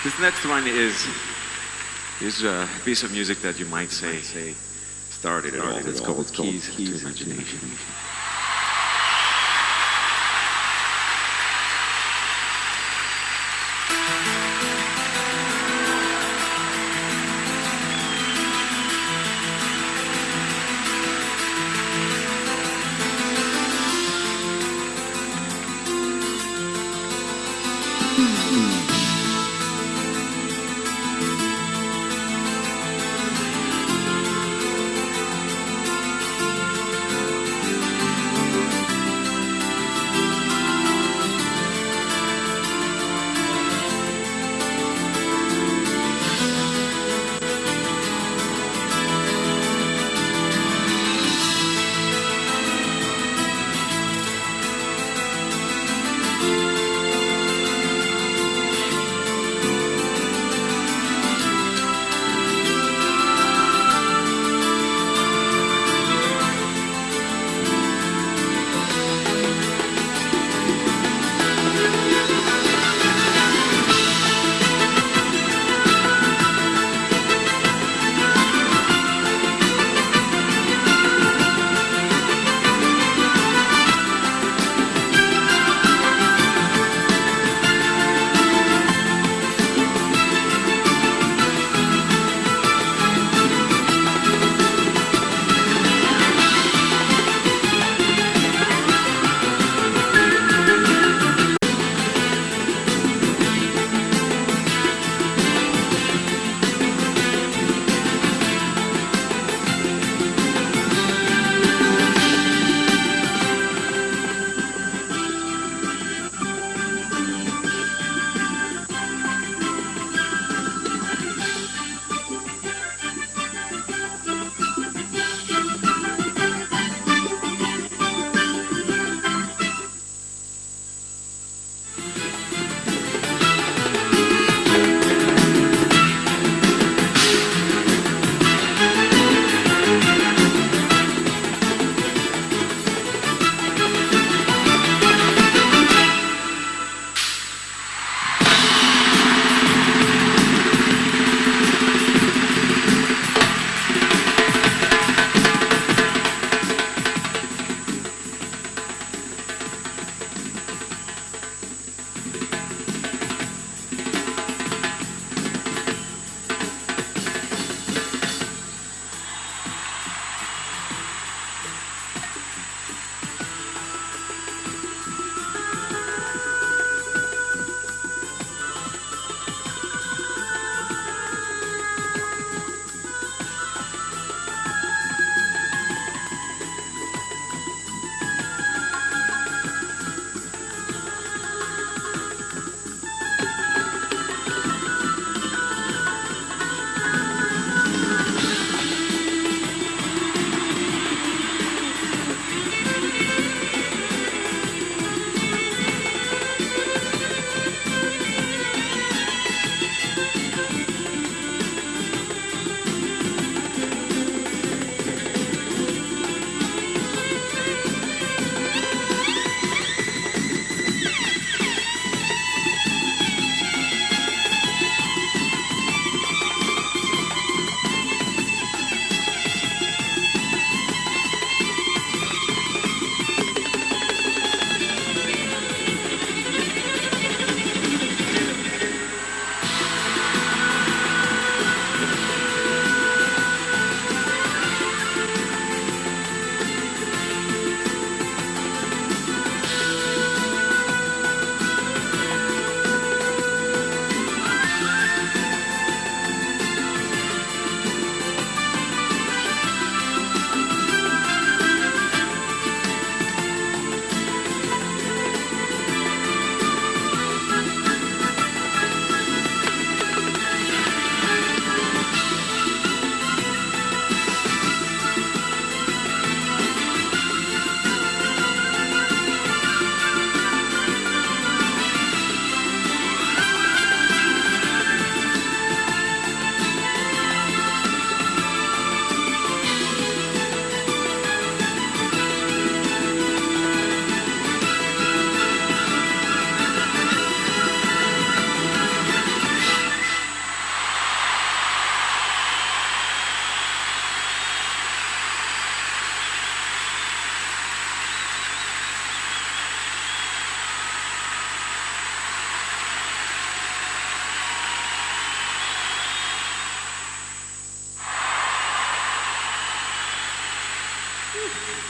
This next one is a piece of music that you might say started it all. It's called Keys to Imagination.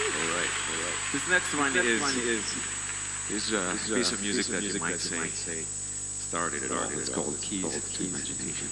All right. This next one is a piece of music that you might say started it all. It's called Keys to Imagination.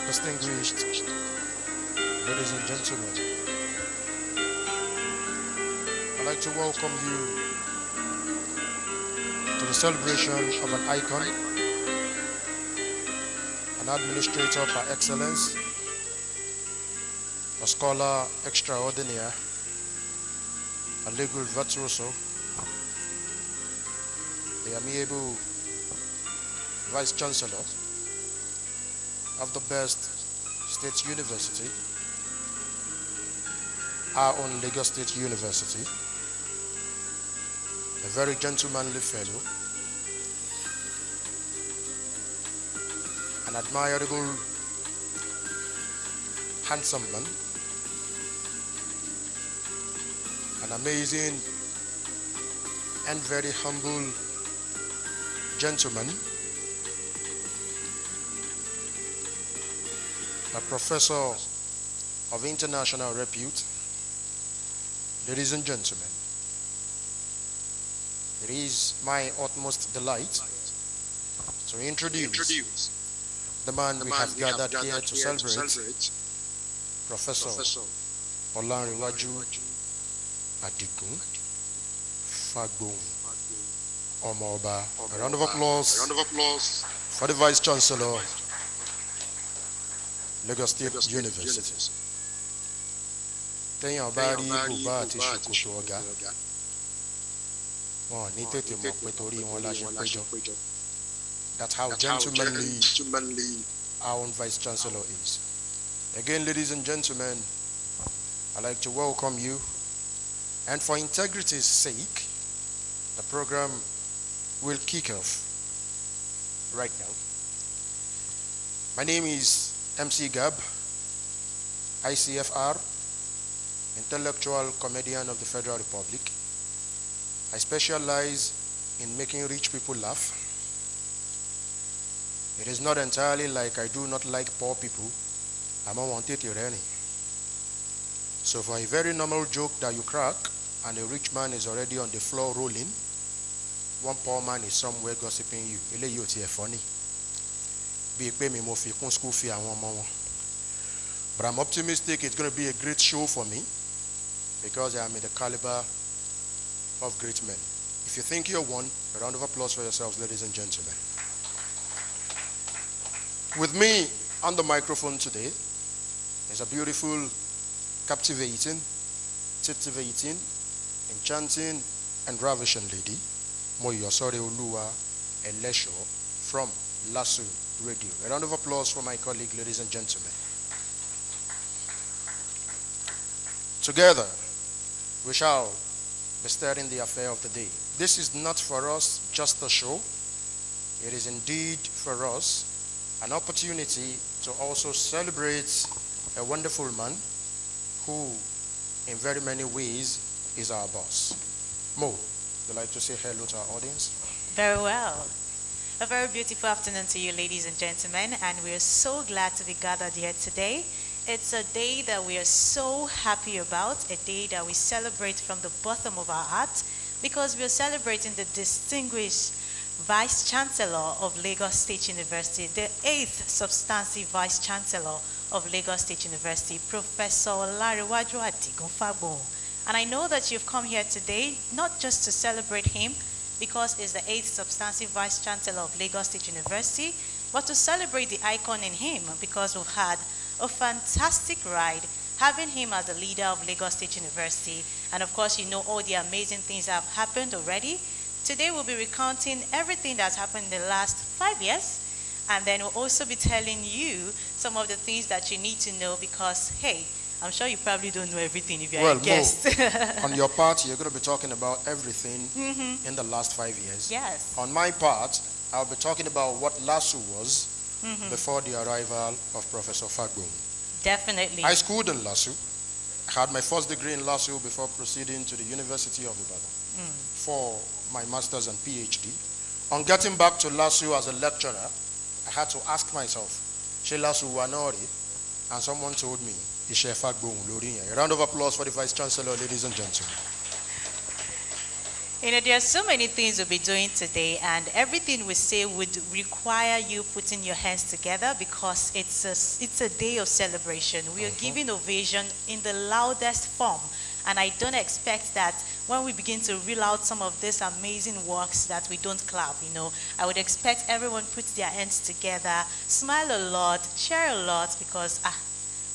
Distinguished ladies and gentlemen, I'd like to welcome you to the celebration of an icon an administrator par excellence, a scholar extraordinaire, a legal virtuoso, the amiable Vice Chancellor of the best state university, our own Lagos State University, a very gentlemanly fellow, an admirable, handsome man, an amazing and very humble gentleman, a professor of international repute. Ladies and gentlemen, it is my utmost delight to introduce the man we have gathered here to celebrate, Professor Olanrewaju Iconic Fagbohun Omoba. A round of applause for the Vice Chancellor, Lagos State University. Téèyàn bá rí bùbá àti ṣòkòtò ọ̀gá, wọn ò ní tètè mọ̀ pé torí wọn la ṣe péjọ. That's how gentlemanly our own Vice Chancellor is. Again, ladies and gentlemen, I'd like to welcome you. And for integrity's sake, the program will kick off right now. My name is MC Gab, ICFR, intellectual comedian of the Federal Republic. I specialize in making rich people laugh. It is not entirely like I do not like poor people. I'm unwanted irony. So for a very normal joke that you crack and a rich man is already on the floor rolling, one poor man is somewhere gossiping you. Eléyìí ò tiẹ̀ funny. Bí pé mi mo fi kún school fee àwọn ọmọ wọn. But I'm optimistic it's going to be a great show for me because I am in the caliber of great men. If you think you're one, a round of applause for yourselves, ladies and gentlemen. With me on the microphone today is a beautiful, captivating, titivating, enchanting, and ravishing lady, Moyosore Oluwa Elesho from Lasso Radio. A round of applause for my colleague, ladies and gentlemen. Together, we shall be starting the affair of the day. This is not for us just a show. It is indeed for us an opportunity to also celebrate a wonderful man who, in very many ways, is our boss. Mo, would you like to say hello to our audience? Very well. A very beautiful afternoon to you, ladies and gentlemen, and we are so glad to be gathered here today. It's a day that we are so happy about, a day that we celebrate from the bottom of our hearts, because we are celebrating the distinguished Vice Chancellor of Lagos State University, the 8th substantive Vice Chancellor of Lagos State University, Professor Olanrewaju Fagbohun. And I know that you've come here today not just to celebrate him, because he's the 8th substantive Vice Chancellor of Lagos State University, but to celebrate the icon in him, because we've had a fantastic ride having him as the leader of Lagos State University. And of course, you know all the amazing things that have happened already. Today we'll be recounting everything that's happened in the last 5 years. And then we'll also be telling you some of the things that you need to know because, hey, I'm sure you probably don't know everything if you're a guest. On your part, you're going to be talking about everything in the last 5 years. Yes. On my part, I'll be talking about what LASU was before the arrival of Professor Fagbohun. Definitely. I schooled in LASU. I had my first degree in LASU before proceeding to the University of Ibadan for my master's and PhD. On getting back to LASU as a lecturer, I had to ask myself, ṣé LASU wà náà rí? And someone told me, Iṣẹ́ Fagbohun lórí yẹn. A round of applause for the Vice Chancellor, ladies and gentlemen. You know, there are so many things we'll be doing today, and everything we say would require you putting your hands together because it's a day of celebration. We are giving ovation in the loudest form, And I don't expect that when we begin to reel out some of these amazing works that we don't clap, I would expect everyone put their hands together, smile a lot, share a lot, because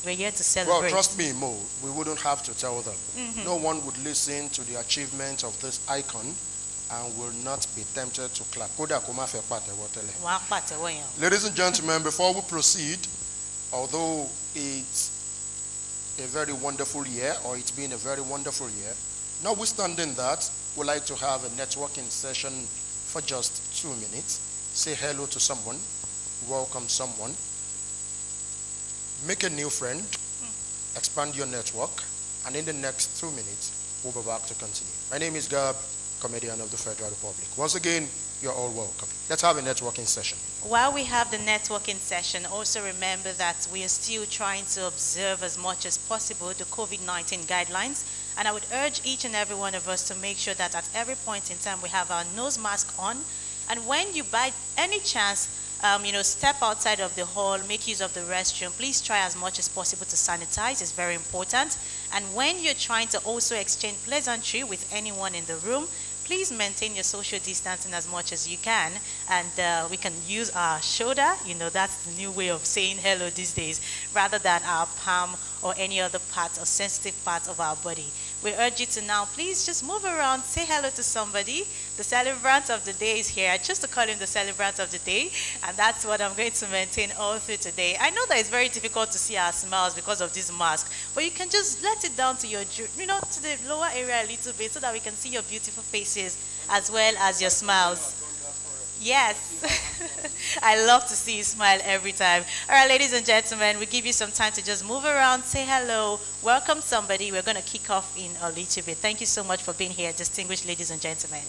we're here to celebrate. Well, trust me, Mo, we wouldn't have to tell them. No one would listen to the achievements of this icon and will not be tempted to clap. Ladies and gentlemen, before we proceed, although it's a very wonderful year, or it's been a very wonderful year, notwithstanding that, we'd like to have a networking session for just 2 minutes. Say hello to someone, welcome someone, make a new friend, expand your network, and in the next 2 minutes, we'll be back to continue. My name is Gab, comedian of the Federal Republic. Once again, you're all welcome. Let's have a networking session. While we have the networking session, also remember that we are still trying to observe as much as possible the COVID-19 guidelines. And I would urge each and every one of us to make sure that at every point in time we have our nose mask on. And when you by any chance, step outside of the hall, make use of the restroom, please try as much as possible to sanitize. It's very important. And when you're trying to also exchange pleasantry with anyone in the room, please maintain your social distancing as much as you can. And we can use our shoulder, that's the new way of saying hello these days, rather than our palm or any other part or sensitive part of our body. We urge you to now please just move around, say hello to somebody. The celebrant of the day is here. I choose to call him the celebrant of the day, and that's what I'm going to maintain all through today. I know that it's very difficult to see our smiles because of this mask, but you can just let it down to your, to the lower area a little bit so that we can see your beautiful faces as well as your smiles. Yes. I love to see you smile every time. All right, ladies and gentlemen, we give you some time to just move around, say hello, welcome somebody. We're going to kick off in a little bit. Thank you so much for being here, distinguished ladies and gentlemen.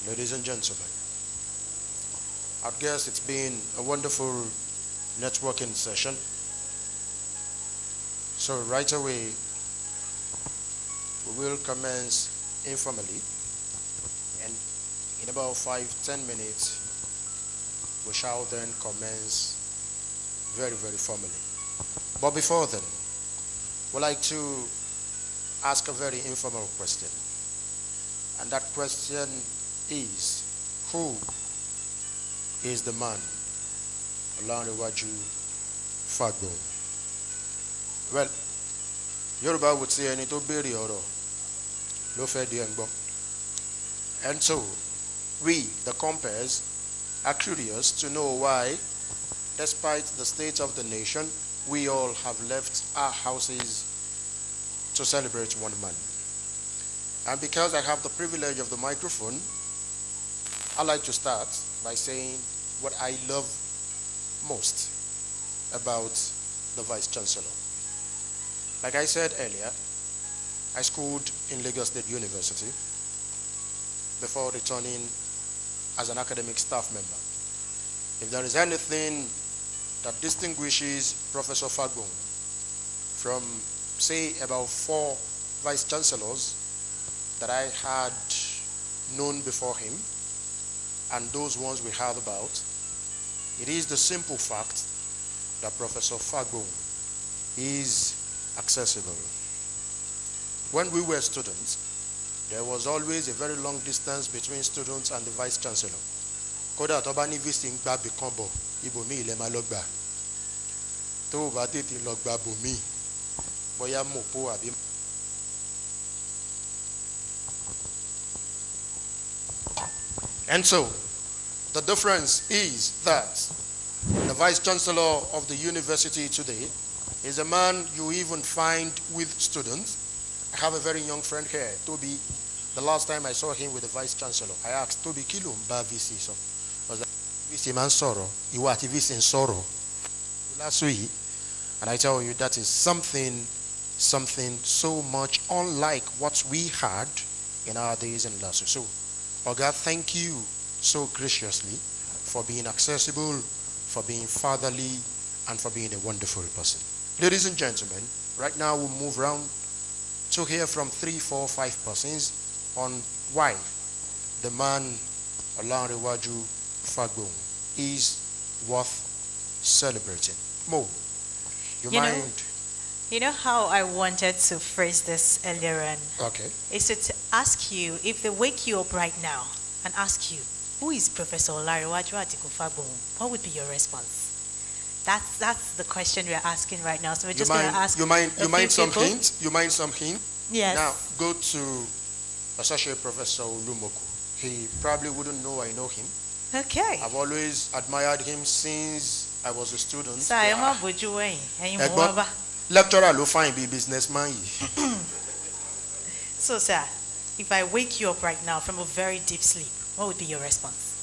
Ladies and gentlemen, I guess it's been a wonderful networking session. So right away, we will commence informally, and in about 5-10 minutes, we shall then commence very, very formally. But before then, we'd like to ask a very informal question. And that question is, who is the man, Olanrewaju Fagbohun? Well, Yoruba would say, ẹni tó béèrè ọ̀rọ̀ ló fẹ́ di ẹ̀ ń gbọ́. And so, we, the compares, are curious to know why, despite the state of the nation, we all have left our houses to celebrate one man. And because I have the privilege of the microphone, I'd like to start by saying what I love most about the Vice Chancellor. Like I said earlier, I schooled in Lagos State University before returning as an academic staff member. If there is anything that distinguishes Professor Fagbohun from, say, about 4 Vice Chancellors that I had known before him, and those ones we heard about, it is the simple fact that Professor Fagbohun is accessible. When we were students, there was always a very long distance between students and the Vice Chancellor. Kódà tó bá ní visi ń gbà bí kan bọ̀, ibòmíì lẹ máa lọ gbà. Tó o bá tètè lọ gbà bòmíì, bóyá mòpó àbí. And so, the difference is that the Vice Chancellor of the university today is a man you even find with students. I have a very young friend here, Toby. The last time I saw him with the Vice Chancellor, I asked, Toby, kí ló ń bá VC sọ? Was that VC man sọ̀rọ̀? Ìwọ àti VC ń sọ̀rọ̀. Last week, and I tell you that is something so much unlike what we had in our days in Lasso. So, Oga, thank you so graciously for being accessible, for being fatherly, and for being a wonderful person. Ladies and gentlemen, right now we'll move around to hear from 3, 4, 5 persons on why the man Olanrewaju Fagbohun is worth celebrating. Mo, you mind? You know how I wanted to phrase this earlier on? Okay. Is to ask you, if they wake you up right now and ask you, who is Professor Olanrewaju Fagbohun? What would be your response? That's the question we're asking right now. So we're just going to ask. You mind some hint? You mind some hint? Yes. Now go to Associate Professor Olumoku. He probably wouldn't know I know him. Okay. I've always admired him since I was a student. Sir, I'm not Bojuwe. Lecturer lo fine be businessman. So, sir, if I wake you up right now from a very deep sleep, what would be your response?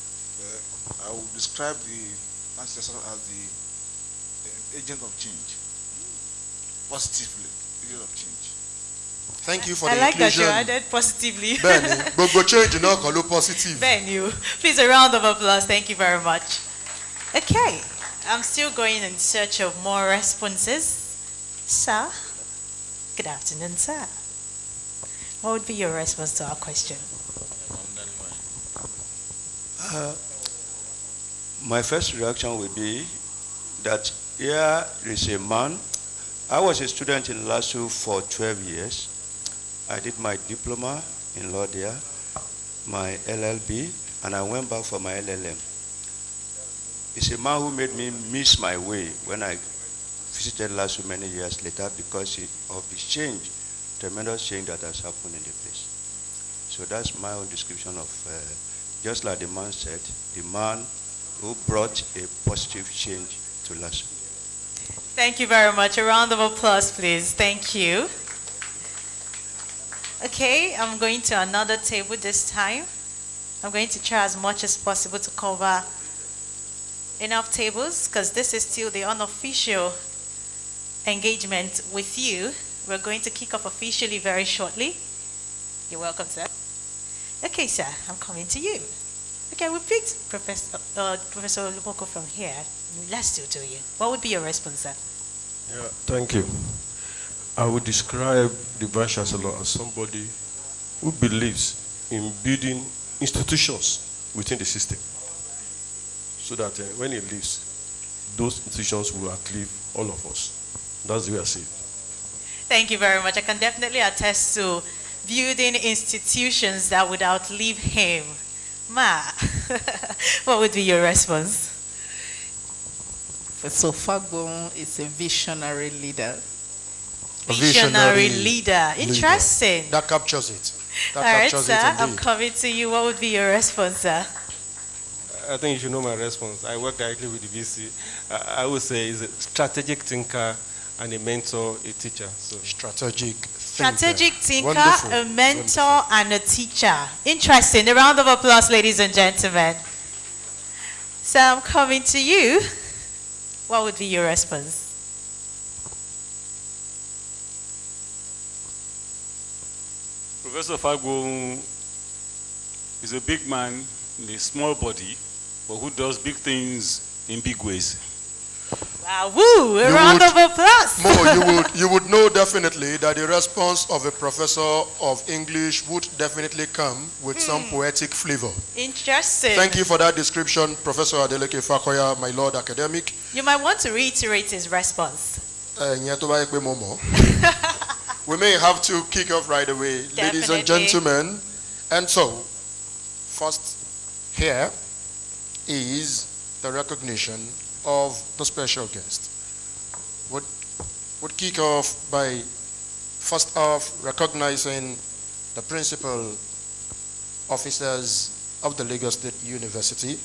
I would describe the ancestor as the agent of change. Positively, agent of change. Thank you for the inclusion. I like that you added positively. Benny, but change not call positive. Benny, please a round of applause. Thank you very much. Okay, I'm still going in search of more responses. Sir, good afternoon, sir. What would be your response to our question? My first reaction would be that here is a man. I was a student in LASU for 12 years. I did my diploma in law there, my LLB, and I went back for my LLM. It's a man who made me miss my way when I visited LASU many years later because of the change, tremendous change that has happened in the place. So that's my own description of, just like the man said, the man who brought a positive change to LASU. Thank you very much. A round of applause, please. Thank you. Okay, I'm going to another table this time. I'm going to try as much as possible to cover enough tables because this is still the unofficial engagement with you. We're going to kick off officially very shortly. You're welcome, sir. Okay, sir, I'm coming to you. Okay, we picked Professor Lumoko from here. Let's still do you. What would be your response, sir? Yeah, thank you. I would describe the Vice Chancellor as somebody who believes in building institutions within the system so that when he leaves, those institutions will outlive all of us. That's the way I see it. Thank you very much. I can definitely attest to building institutions that would outlive him. Ma, what would be your response? So Fagbohun is a visionary leader. Visionary leader. Interesting. That captures it. All right, sir, I'm coming to you. What would be your response, sir? I think you should know my response. I work directly with the VC. I would say he's a strategic thinker and a mentor, a teacher. So strategic thinker, wonderful. A mentor, and a teacher. Interesting. A round of applause, ladies and gentlemen. So I'm coming to you. What would be your response? Professor Fagbohun is a big man in a small body, but who does big things in big ways. Wow, woo! A round of applause. You would know definitely that the response of a professor of English would definitely come with some poetic flavor. Interesting. Thank you for that description, Professor Adeleke Fakoya, my Lord Academic. You might want to reiterate his response. We may have to kick off right away, Definitely. Ladies and gentlemen. And so, first here is the recognition of the special guest. Would kick off by first off recognizing the principal officers of the Lagos State University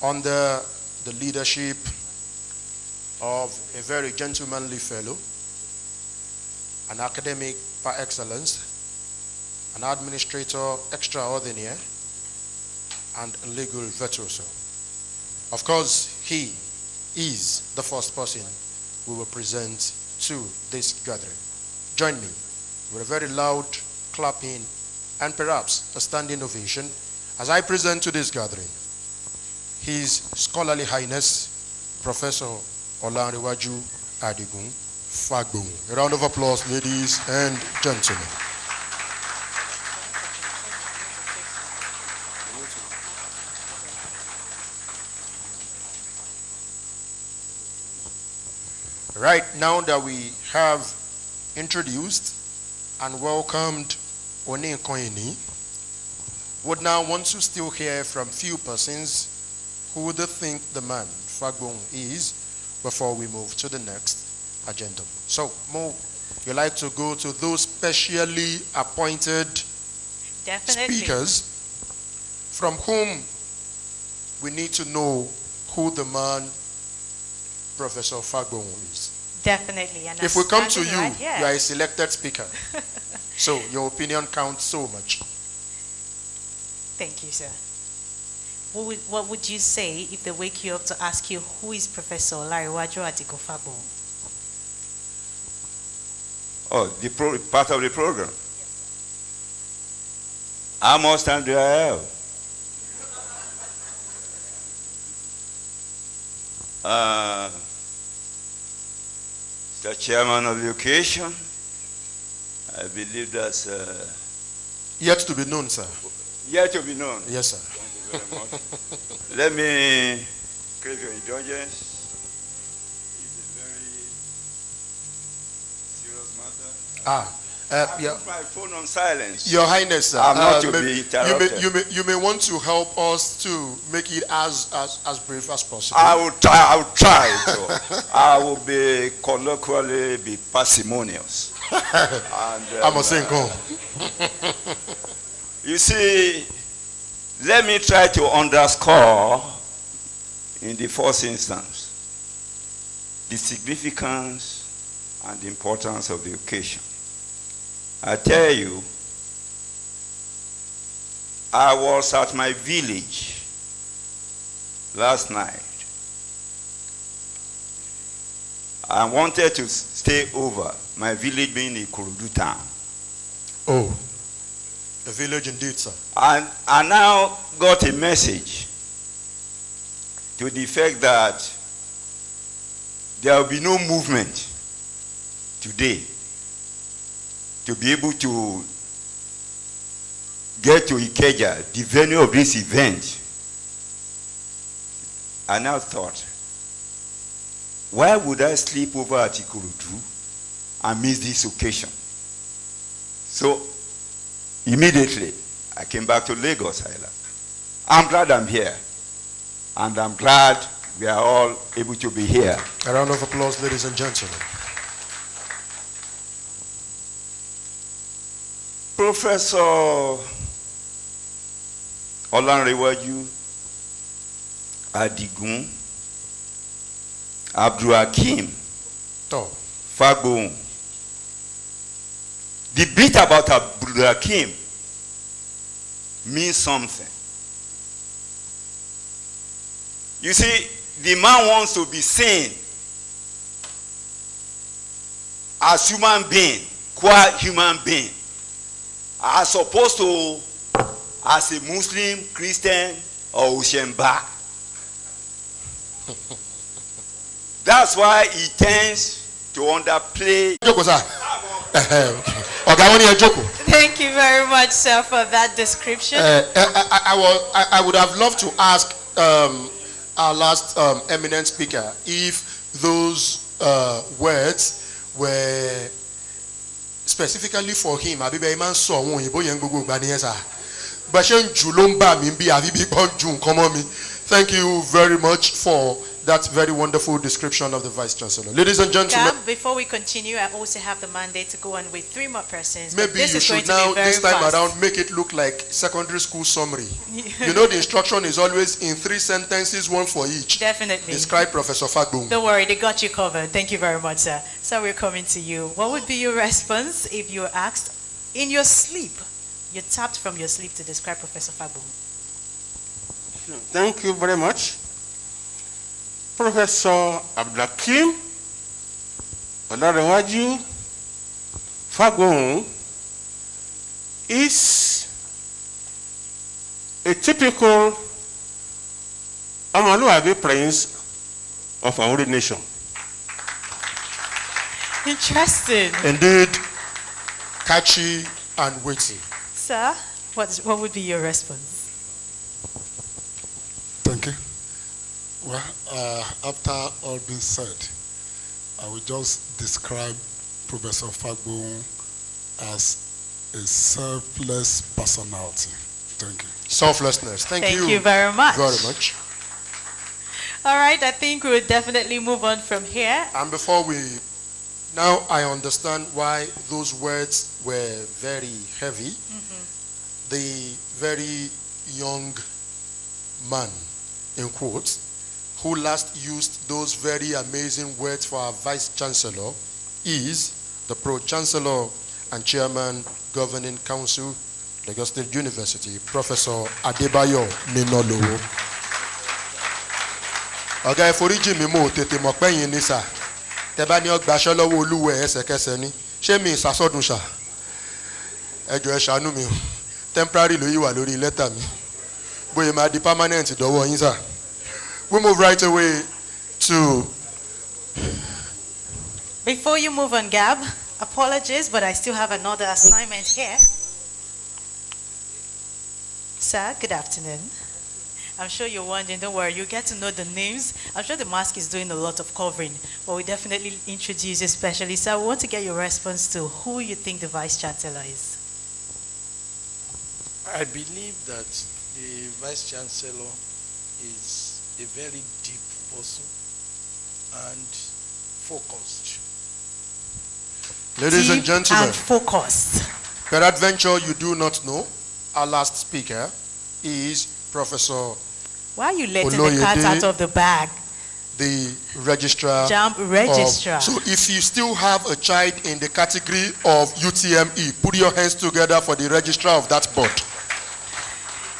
under the leadership of a very gentlemanly fellow, an academic par excellence, an administrator extraordinaire, and a legal virtuoso. Of course, he is the first person we will present to this gathering. Join me with a very loud clapping and perhaps a standing ovation as I present to this gathering His Scholarly Highness, Professor Olanrewaju Adigun Fagbohun. A round of applause, ladies and gentlemen. Right, now that we have introduced and welcomed Oni Koini, would now want to still hear from few persons who they think the man Fagbohun is before we move to the next agenda. So, Mo, you like to go to those specially appointed speakers from whom we need to know who the man Professor Fagbohun is. Definitely. And if we come to you, right, you are a selected speaker. So your opinion counts so much. Thank you, sir. What would you say if they wake you up to ask you who is Professor Olanrewaju Adigun Fagbohun? Oh, part of the program. Yes. How much time do I have? The chairman of the occasion, I believe that's... yet to be known, sir. Yet to be known. Yes, sir. Thank you very much. Let me crave your indulgence. It's a very serious matter. Yeah. Put my phone on silence. Your Highness, sir. I'm not to be interrupted. You may want to help us to make it as brief as possible. I will try to. I will be colloquially be parsimonious. I'm a single. You see, let me try to underscore in the first instance the significance and the importance of the occasion. I tell you, I was at my village last night. I wanted to stay over, my village being Ikorodu town. Oh. A village indeed, sir. And I now got a message to the effect that there will be no movement today to be able to get to Ikeja, the venue of this event. I now thought, why would I sleep over at Ikorodu and miss this occasion? So immediately I came back to Lagos Island. I'm glad I'm here, and I'm glad we are all able to be here. A round of applause, ladies and gentlemen. Professor Olanrewaju Adigun Abdulhakeem Fagbohun. The bit about Abdulhakeem means something. You see, the man wants to be seen as human being, qua human being, as opposed to as a Muslim, Christian, or Oshemba. That's why he tends to underplay. Thank you very much, sir, for that description. I would have loved to ask our last eminent speaker if those words were specifically for him. Thank you very much for that very wonderful description of the Vice Chancellor. Ladies and gentlemen. Before we continue, I also have the mandate to go on with 3 more persons. Maybe you should now, this time around, make it look like secondary school summary. You know, the instruction is always in 3 sentences, 1 for each. Definitely. Describe Professor Fagbohun. Don't worry, they got you covered. Thank you very much, sir. So we're coming to you. What would be your response if you were asked in your sleep, you tapped from your sleep to describe Professor Fagbohun? Thank you very much. Professor Abdulhakeem Olanrewaju Fagbohun is a typical Amaluabi prince of our nation. Interesting. Indeed, catchy and witty. Sir, what would be your response? Thank you. Well, after all being said, I will just describe Professor Fagbohun as a selfless personality. Thank you. Selflessness. Thank you very much. Very much. All right, I think we will definitely move on from here. And before we, now I understand why those words were very heavy. The very young man, in quotes, who last used those very amazing words for our Vice Chancellor is the Pro-Chancellor and Chairman, Governing Council, Lagos State University, Professor Adebayo Ninolowo. Ọ̀gá ẹ̀foríjì mi mo tètè mọ̀ pẹ́yìn ní sà. Tẹ́ bá ní ọgbà aṣọ lọ́wọ́ olúwẹ̀ ẹsẹ̀kẹsẹ̀ ni. Ṣé mi ìsàsọ́dún ṣà? Ẹ jọ̀ọ́ ẹ ṣàánú mi o. Temporary ló yí wà lórí lẹ́tà mi. Bóyá máa di permanent dọ́wọ́ yín sà. We move right away to... Before you move on, Gab, apologies, but I still have another assignment here. Sir, good afternoon. I'm sure you're wondering, don't worry, you get to know the names. I'm sure the mask is doing a lot of covering, but we definitely introduce you specially. So I want to get your response to who you think the Vice Chancellor is. I believe that the Vice Chancellor is a very deep person and focused. Ladies and gentlemen, and focused. Peradventure you do not know, our last speaker is Professor Why are you letting the cat out of the bag? The registrar. Jump registrar. So if you still have a child in the category of UTME, put your hands together for the registrar of that board.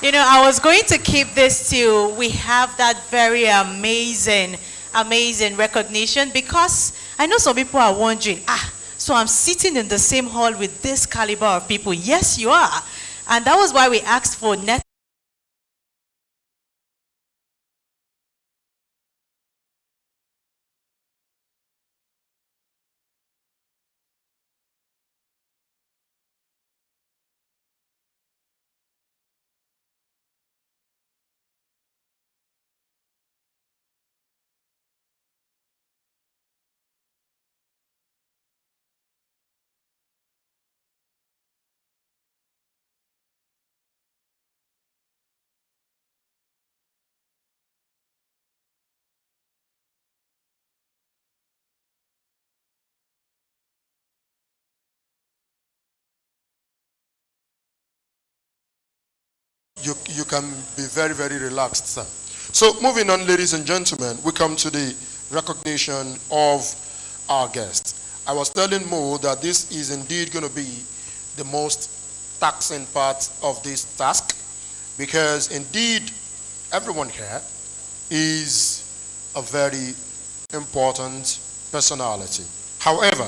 You know, I was going to keep this till we have that very amazing recognition, because I know some people are wondering, so I'm sitting in the same hall with this caliber of people. Yes, you are. And that was why we asked for net. You can be very, very relaxed, sir. So moving on, ladies and gentlemen, we come to the recognition of our guest. I was telling Mo that this is indeed going to be the most taxing part of this task, because indeed everyone here is a very important personality. However,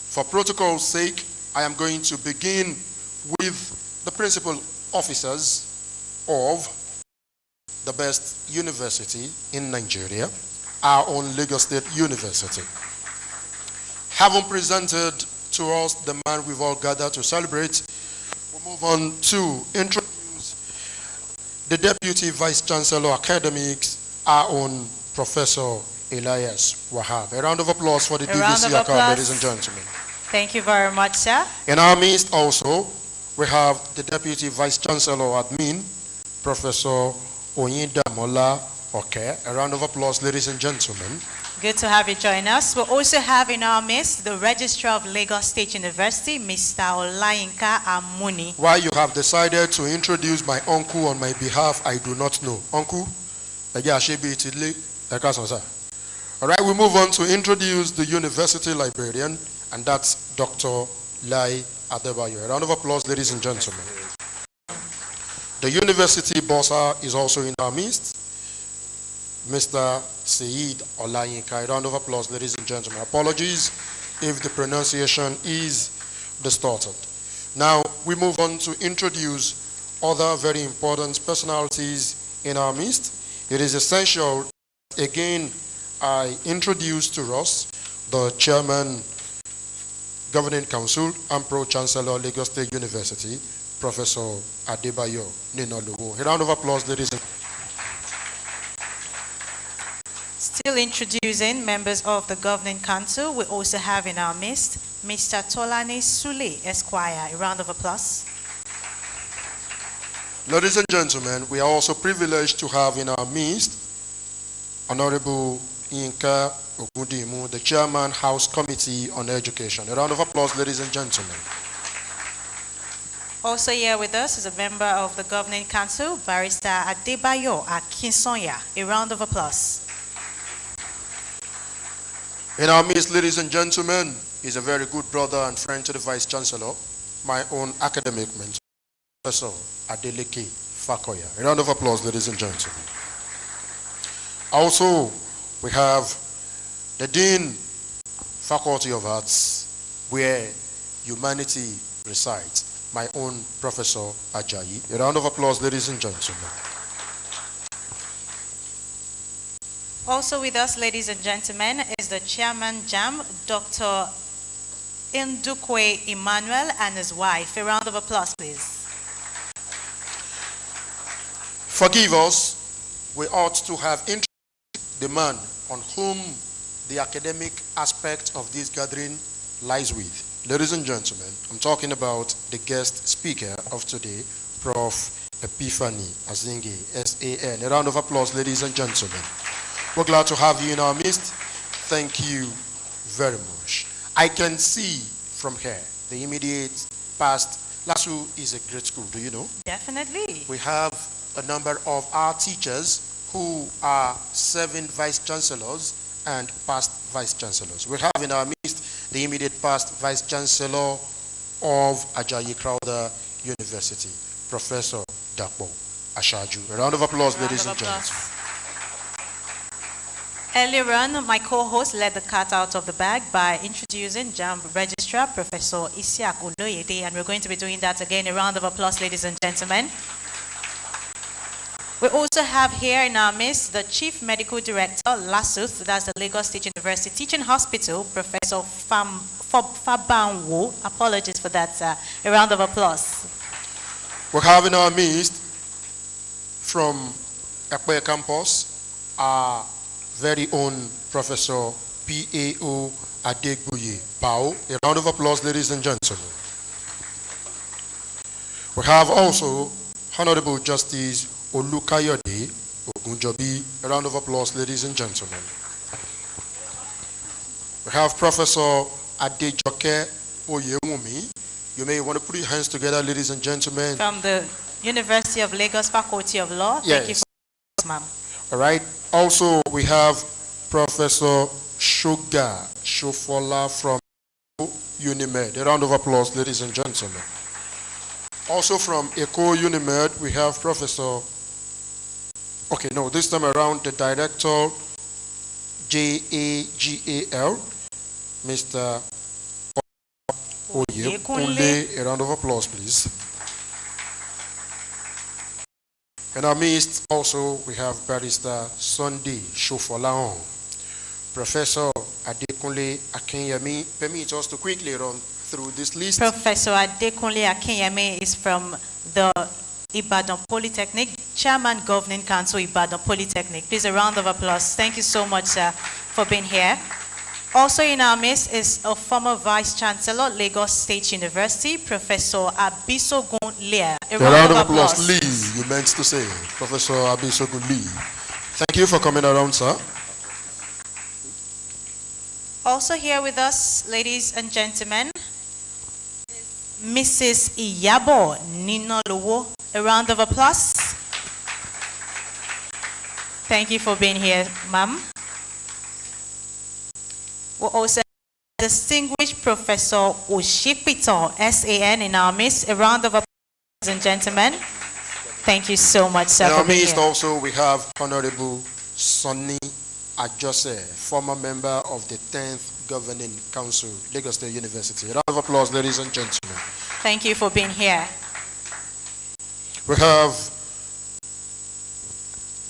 for protocol's sake, I am going to begin with the principal officers of the best university in Nigeria, our own Lagos State University. Having presented to us the man we've all gathered to celebrate, we'll move on to introduce the Deputy Vice Chancellor Academics, our own Professor Elias Wahab. A round of applause for the DVC Account, ladies and gentlemen. Thank you very much, sir. In our midst also, we have the Deputy Vice Chancellor Admin, Professor Oyindamola Oke. A round of applause, ladies and gentlemen. Good to have you join us. We also have in our midst the Registrar of Lagos State University, Mr. Olayinka Amuni. Why you have decided to introduce my uncle on my behalf, I do not know. Uncle? All right, we move on to introduce the university librarian, and that's Dr. Lai Adebayo. A round of applause, ladies and gentlemen. The university bossa is also in our midst, Mr. Saeed Olayinka. A round of applause, ladies and gentlemen. Apologies if the pronunciation is distorted. Now, we move on to introduce other very important personalities in our midst. It is essential, again, I introduce to us the Chairman, Governing Council, and Pro-Chancellor, Lagos State University, Professor Adebayo Ninoluwo. A round of applause, ladies and gentlemen. Still introducing members of the Governing Council, we also have in our midst Mr. Tolani Sule, Esquire. A round of applause. Ladies and gentlemen, we are also privileged to have in our midst Honorable Yinka Ogundimu, the Chairman, House Committee on Education. A round of applause, ladies and gentlemen. Also here with us is a member of the Governing Council, Barrister Adebayo Akinsonya. A round of applause. In our midst, ladies and gentlemen, is a very good brother and friend to the Vice Chancellor, my own academic mentor, Professor Adeleke Fakoya. A round of applause, ladies and gentlemen. Also, we have the Dean, Faculty of Arts, where humanity resides, my own Professor Ajayi. A round of applause, ladies and gentlemen. Also with us, ladies and gentlemen, is the Chairman JAM, Dr. Ndukwe Emmanuel, and his wife. A round of applause, please. Forgive us, we ought to have introduced the man on whom the academic aspect of this gathering lies with. Ladies and gentlemen, I'm talking about the guest speaker of today, Prof. Epiphany Azinge, SAN. A round of applause, ladies and gentlemen. We're glad to have you in our midst. Thank you very much. I can see from here the immediate past. LASU is a great school, do you know? Definitely. We have a number of our teachers who are serving vice chancellors and past vice chancellors. We have in our midst the immediate past vice chancellor of Ajayi Crowther University, Professor Dakpo Ashaju. A round of applause, ladies and gentlemen. Earlier on, my co-host let the cat out of the bag by introducing JAMB Registrar Professor Isiak Oloyede, and we're going to be doing that again. A round of applause, ladies and gentlemen. We also have here in our midst the Chief Medical Director, LASUTH, that's the Lagos State University Teaching Hospital, Professor Fagbohun. Apologies for that, sir. A round of applause. We have in our midst from Ekpe campus our very own Professor P.A.O. Adegbuye Bao. A round of applause, ladies and gentlemen. We have also Honorable Justice Olukayode Ogunjobi. A round of applause, ladies and gentlemen. We have Professor Adejoke Oyewumi. You may want to put your hands together, ladies and gentlemen. From the University of Lagos Faculty of Law. Yes. Thank you for ma'am. All right. Also, we have Professor Sugar Shofola from Unimed. A round of applause, ladies and gentlemen. Also from Eco Unimed, we have Professor, this time around, the Director, JAGAL, Mr. Oyekunle. A round of applause, please. In our midst, also, we have Barrister Sunday Shofolaon. Professor Adekunle Akinyemi. Permit us to quickly run through this list. Professor Adekunle Akinyemi is from the Ibadan Polytechnic, Chairman Governing Council, Ibadan Polytechnic. Please, a round of applause. Thank you so much, sir, for being here. Also in our midst is a former Vice Chancellor, Lagos State University, Professor Abisogun Lee. A round of applause. Lee, you meant to say, Professor Abisogun Lee. Thank you for coming around, sir. Also here with us, ladies and gentlemen, Mrs. Iyabo Ninolowo. A round of applause. Thank you for being here, ma'am. We also have distinguished Professor Oshipito, SAN, in our midst. A round of applause, ladies and gentlemen. Thank you so much, sir, in for our being midst here. also, we have Honorable Sonny Ajose, former member of the 10th Governing Council, Lagos State University. A round of applause, ladies and gentlemen. Thank you for being here. We have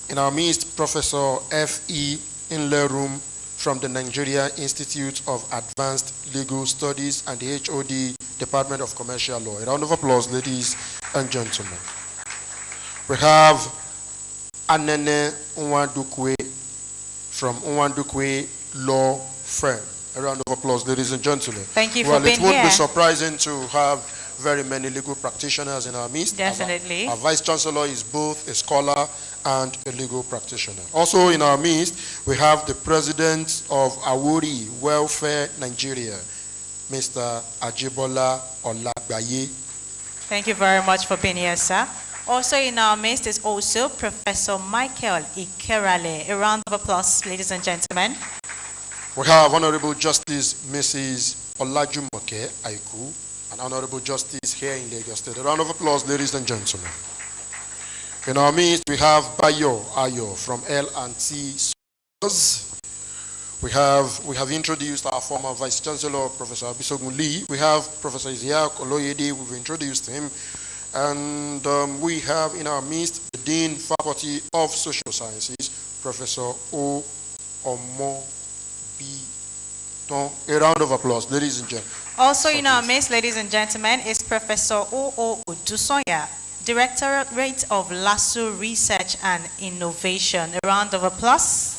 in our midst Professor F.E. Inlerum from the Nigeria Institute of Advanced Legal Studies and the HOD Department of Commercial Law. A round of applause, ladies and gentlemen. We have Anene Nwadukwe from Nwadukwe Law Firm. A round of applause, ladies and gentlemen. Thank you for being here. Well, it won't be here. surprising to have very many legal practitioners in our midst. Definitely. Our Vice Chancellor is both a scholar and a legal practitioner. Also in our midst, we have the President of Awori Welfare Nigeria, Mr. Ajibola Olagbaye. Thank you very much for being here, sir. Also in our midst is also Professor Michael Ikerale. A round of applause, ladies and gentlemen. We have Honorable Justice Mrs. Olajumoke Aiku, an Honorable Justice here in Lagos State. A round of applause, ladies and gentlemen. In our midst, we have Bayo Ayo from L&T. We have introduced our former Vice Chancellor, Professor Abisogun Lee. We have Professor Isiak Oloyede. We've introduced him. And we have in our midst the Dean Faculty of Social Sciences, Professor O. Omo B. A round of applause, ladies and gentlemen. Also in our midst, ladies and gentlemen, is Professor O.O. Udusonya, Directorate of LASU Research and Innovation. A round of applause.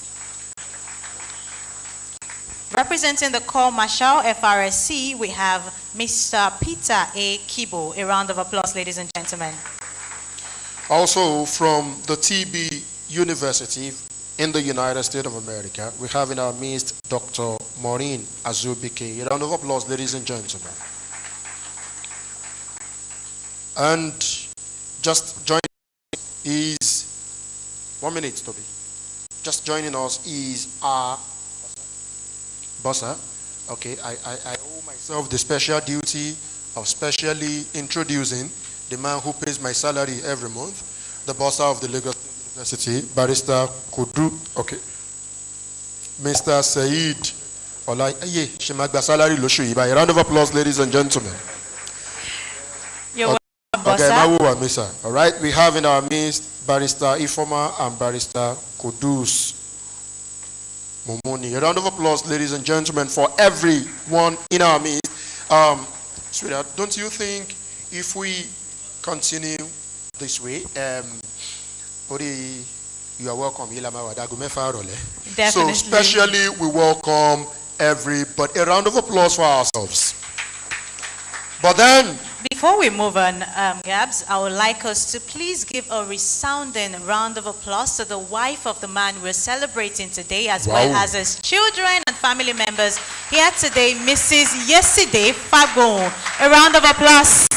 Representing the Corps Marshal FRSC, we have Mr. Peter A. Kibo. A round of applause, ladies and gentlemen. Also from the TB University in the United States of America, we have in our midst Dr. Maureen Azubike. A round of applause, ladies and gentlemen. And just joining is, 1 minute, Toby. Just joining us is our Bossa. Okay, I owe myself the special duty of specially introducing the man who pays my salary every month, the Bossa of the Lagos University, Barrister Kudu. Okay. Mr. Said Olaye Shemagba salary lóṣù yìí báyìí. Round of applause, ladies and gentlemen. You're welcome, Okay, Bossa. Misa. All right, we have in our midst Barrister Ifoma and Barrister Kudus Momoni. A round of applause, ladies and gentlemen, for everyone in our midst. Sweetheart, don't you think if we continue this way, you are welcome. Definitely. So especially we welcome everybody. A round of applause for ourselves. But then, before we move on, Gabs, I would like us to please give a resounding round of applause to the wife of the man we're celebrating today, as well as his children and family members here today, Mrs. Yesterday Fagbohun. A round of applause.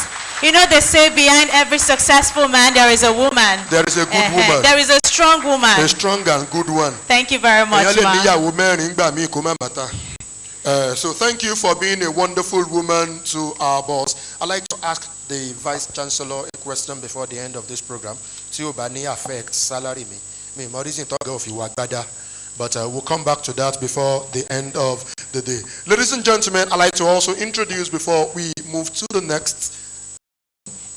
You know, they say behind every successful man there is a woman. There is a good woman. There is a strong woman. A strong and good one. Thank you very much, so thank you for being a wonderful woman to our boss. I'd like to ask the Vice Chancellor a question before the end of this program. Affect salary me. But we'll come back to that before the end of the day. Ladies and gentlemen, I'd like to also introduce, before we move to the next,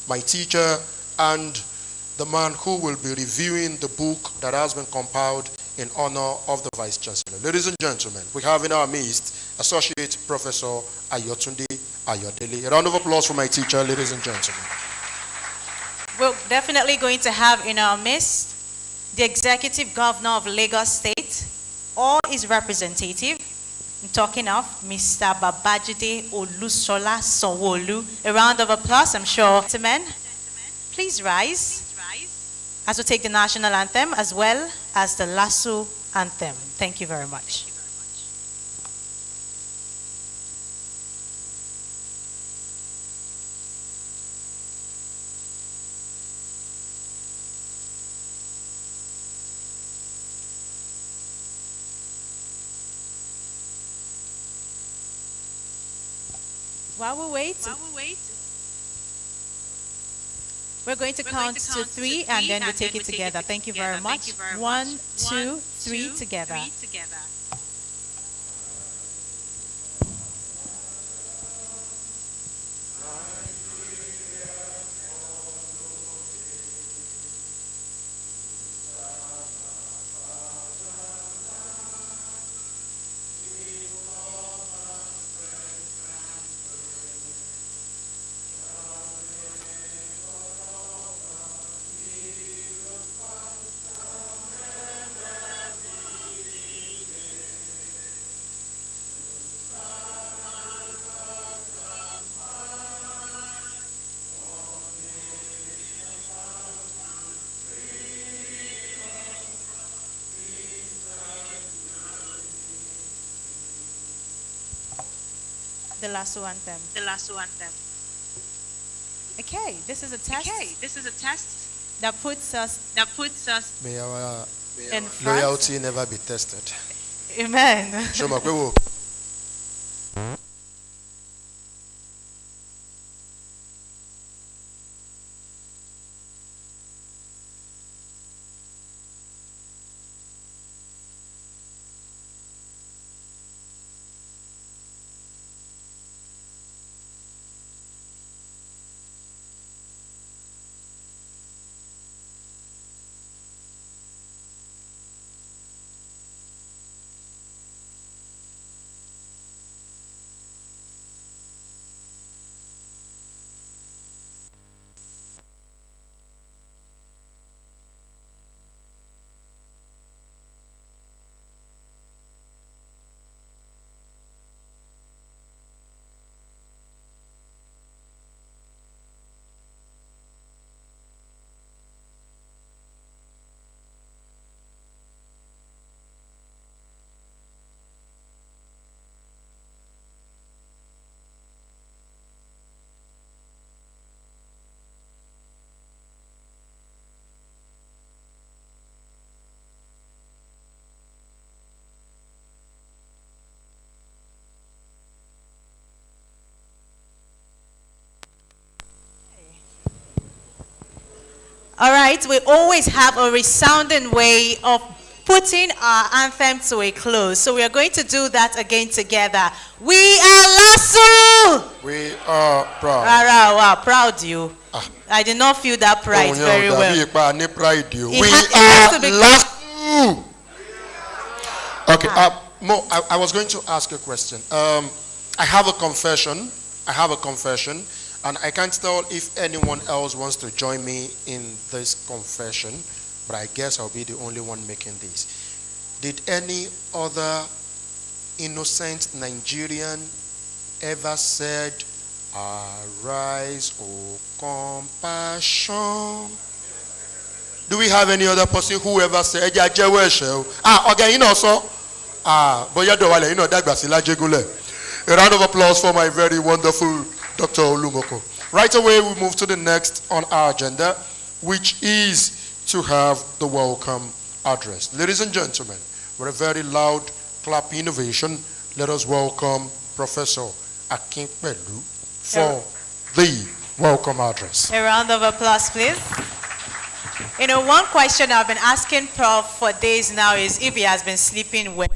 my teacher and the man who will be reviewing the book that has been compiled in honor of the Vice Chancellor. Ladies and gentlemen, we have in our midst Associate Professor Ayotunde Ayodele. A round of applause for my teacher, ladies and gentlemen. We're definitely going to have in our midst the Executive Governor of Lagos State, or his representative. I'm talking of Mr. Babajide Olusola Sanwo-Olu. A round of applause, I'm sure. Gentlemen, please rise as we take the national anthem as well as the Lasso anthem. Thank you very much. While we wait, we're going to count to three and then we take it together. Thank you very much. 1, 2, 3 together. The Lasso anthem. Okay, this is a test. That puts us May our in front. loyalty never be tested. Amen. All right, we always have a resounding way of putting our anthem to a close. So we are going to do that again together. We are LASU! We are proud. Wow, proud you. I did not feel that pride very well. We are LASU! Okay, Mo, I was going to ask a question. I have a confession. And I can't tell if anyone else wants to join me in this confession, but I guess I'll be the only one making this. Did any other innocent Nigerian ever said, "Arise, O compassion"? Do we have any other person who ever said, okay, a round of applause for my very wonderful Dr. Olumoko. Right away, we move to the next on our agenda, which is to have the welcome address. Ladies and gentlemen, with a very loud clap innovation, let us welcome Professor Akinpelu for the welcome address. A round of applause, please. You know, one question I've been asking Prof for days now is if he has been sleeping well.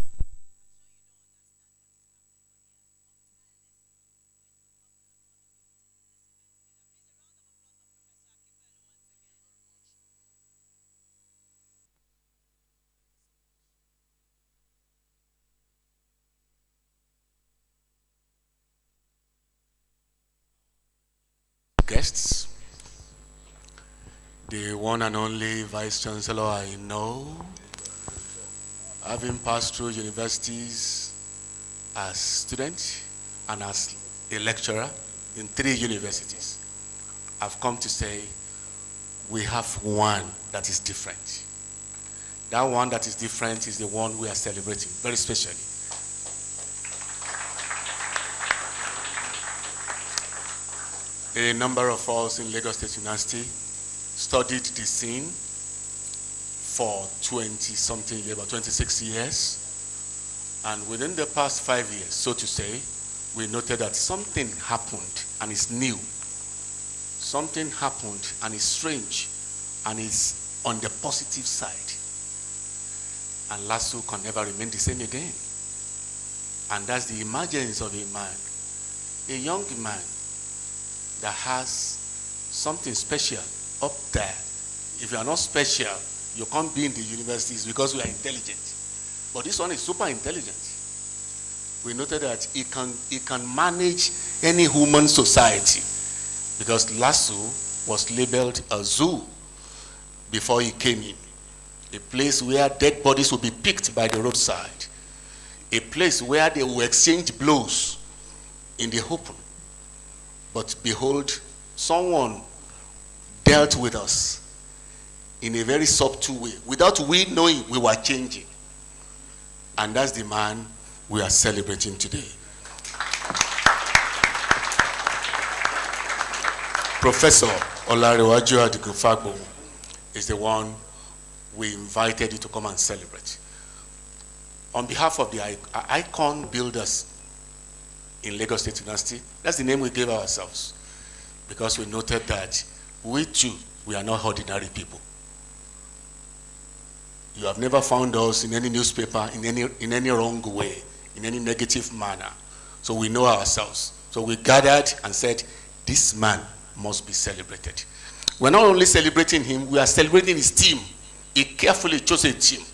Guests, the one and only Vice Chancellor I know, having passed through universities as student and as a lecturer in 3 universities, I've come to say we have one that is different. That one that is different is the one we are celebrating, very specially. A number of us in Lagos State University studied the scene for 20-something years, about 26 years. And within the past 5 years, so to say, we noted that something happened and is new. Something happened and is strange and is on the positive side. And LASU can never remain the same again. And that's the emergence of a man, a young man, that has something special up there. If you are not special, you can't be in the universities because we are intelligent. But this one is super intelligent. We noted that he can manage any human society because LASU was labeled a zoo before he came in. A place where dead bodies will be picked by the roadside. A place where they will exchange blows in the open. But behold, someone dealt with us in a very subtle way. Without we knowing, we were changing. And that's the man we are celebrating today. Professor Olarewaju Iconic Fagbohun is the one we invited you to come and celebrate. On behalf of the icon builders in Lagos State University, that's the name we gave ourselves, because we noted that we too, we are not ordinary people. You have never found us in any newspaper in any wrong way, in any negative manner. So we know ourselves. So we gathered and said, this man must be celebrated. We're not only celebrating him, we are celebrating his team. He carefully chose a team,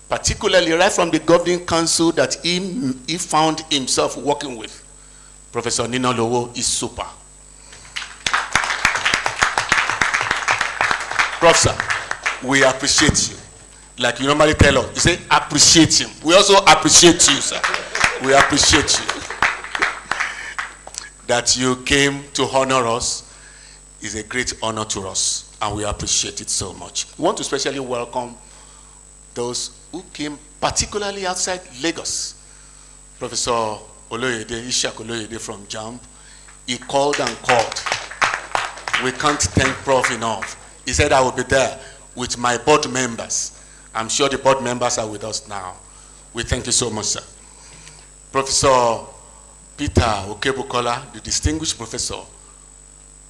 particularly right from the governing council that he found himself working with. Professor Nino Lowo is super. Professor, we appreciate you. Like you normally tell us, you say appreciate him. We also appreciate you, sir. We appreciate you. That you came to honor us is a great honor to us, and we appreciate it so much. We want to especially welcome those who came particularly outside Lagos. Professor Oloyede, Ishak Oloyede from JAMB, he called and called. We can't thank Prof enough. He said, I will be there with my board members. I'm sure the board members are with us now. We thank you so much, sir. Professor Peter Okebukola, the distinguished professor,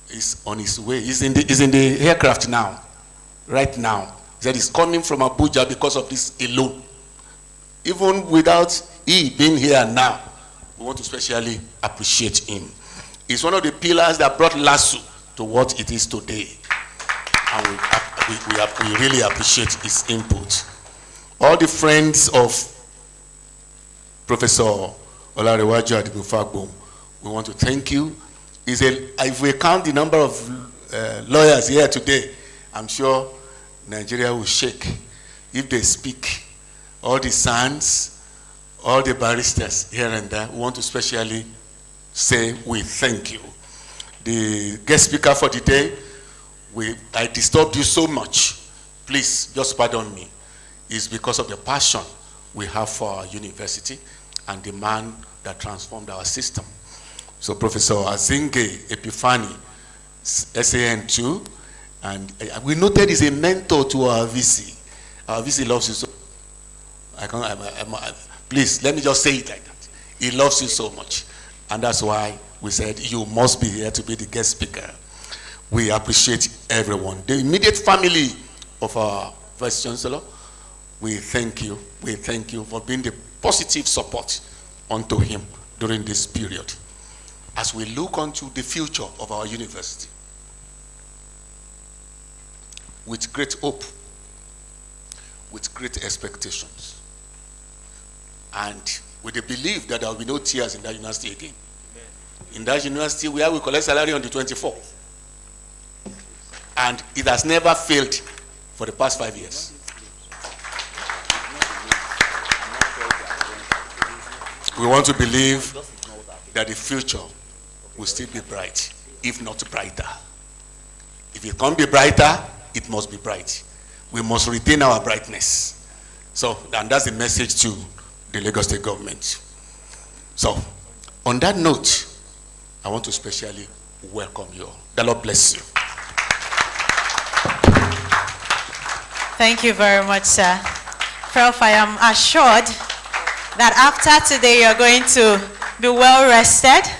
is on his way. He's in the aircraft now, right now. said he's coming from Abuja because of this alone. Even without he being here now, we want to especially appreciate him. He's one of the pillars that brought LASU to what it is today. And we really appreciate his input. All the friends of Professor Olarewaju Adigun Fagbohun, we want to thank you. If we count the number of lawyers here today, I'm sure Nigeria will shake if they speak. All the sons, all the barristers here and there, we want to especially say we thank you. The guest speaker for the day, I disturbed you so much. Please, just pardon me. It's because of the passion we have for our university and the man that transformed our system. So Professor Azinge Epifani, SAN2, and we noted he's a mentor to our VC. Our VC loves you so. Please, let me just say it like that. He loves you so much. And that's why we said you must be here to be the guest speaker. We appreciate everyone. The immediate family of our Vice Chancellor, we thank you. We thank you for being the positive support unto him during this period. As we look onto the future of our university, with great hope, with great expectations, and with the belief that there will be no tears in that university again. In that university where we collect salary on the 24th. And it has never failed for the past 5 years. We want to believe that the future will still be bright, if not brighter. If it can't be brighter, it must be bright. We must retain our brightness. So, and that's the message to the Lagos State government. So, on that note, I want to especially welcome you all. The Lord bless you. Thank you very much, sir. Prof, I am assured that after today you're going to be well rested.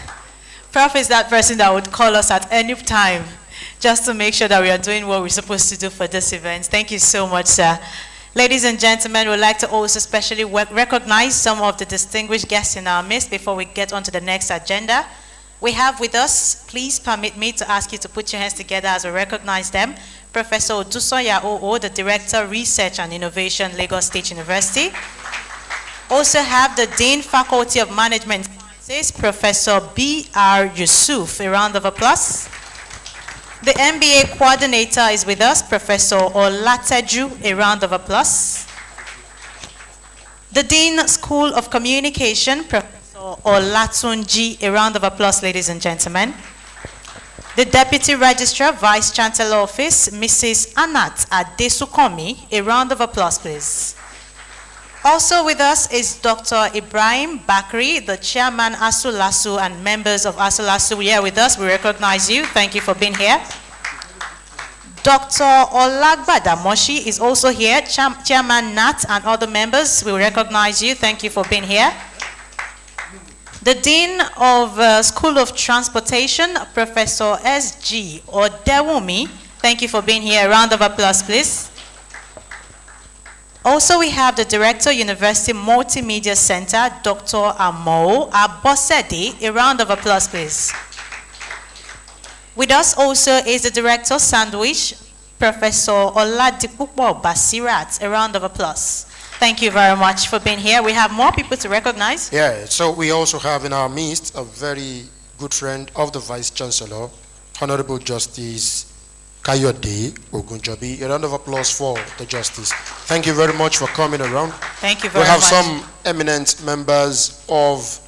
Prof is that person that would call us at any time just to make sure that we are doing what we're supposed to do for this event. Thank you so much, sir. Ladies and gentlemen, we'd like to also especially recognize some of the distinguished guests in our midst before we get on to the next agenda. We have with us, please permit me to ask you to put your hands together as we recognize them. Professor Odusoya Oo, the Director, Research and Innovation, Lagos State University. Also have the Dean, Faculty of Management Sciences, Professor B.R. Yusuf. A round of applause. The MBA coordinator is with us, Professor Olateju. A round of applause. The Dean, School of Communication, Professor Olatunji. A round of applause, ladies and gentlemen. The Deputy Registrar, Vice Chancellor Office, Mrs. Anat Adesukomi. A round of applause, please. Also with us is Dr. Ibrahim Bakri, the Chairman ASULASU, and members of ASULASU here with us. We recognize you. Thank you for being here. Dr. Olagbada Moshi is also here, Chairman NAT and other members. We recognize you. Thank you for being here. The Dean of School of Transportation, Professor S.G. Odewumi. Thank you for being here. A round of applause, please. Also, we have the Director, University Multimedia Center, Dr. Amo Abosedi. A round of applause, please. With us also is the Director, Sandwich, Professor Oladipupo Basirat. A round of applause. Thank you very much for being here. We have more people to recognize. Yeah, so we also have in our midst a very good friend of the Vice Chancellor, Honorable Justice Kayode Ogunjobi. A round of applause for the Justice. Thank you very much for coming around. Thank you very much. We have some eminent members of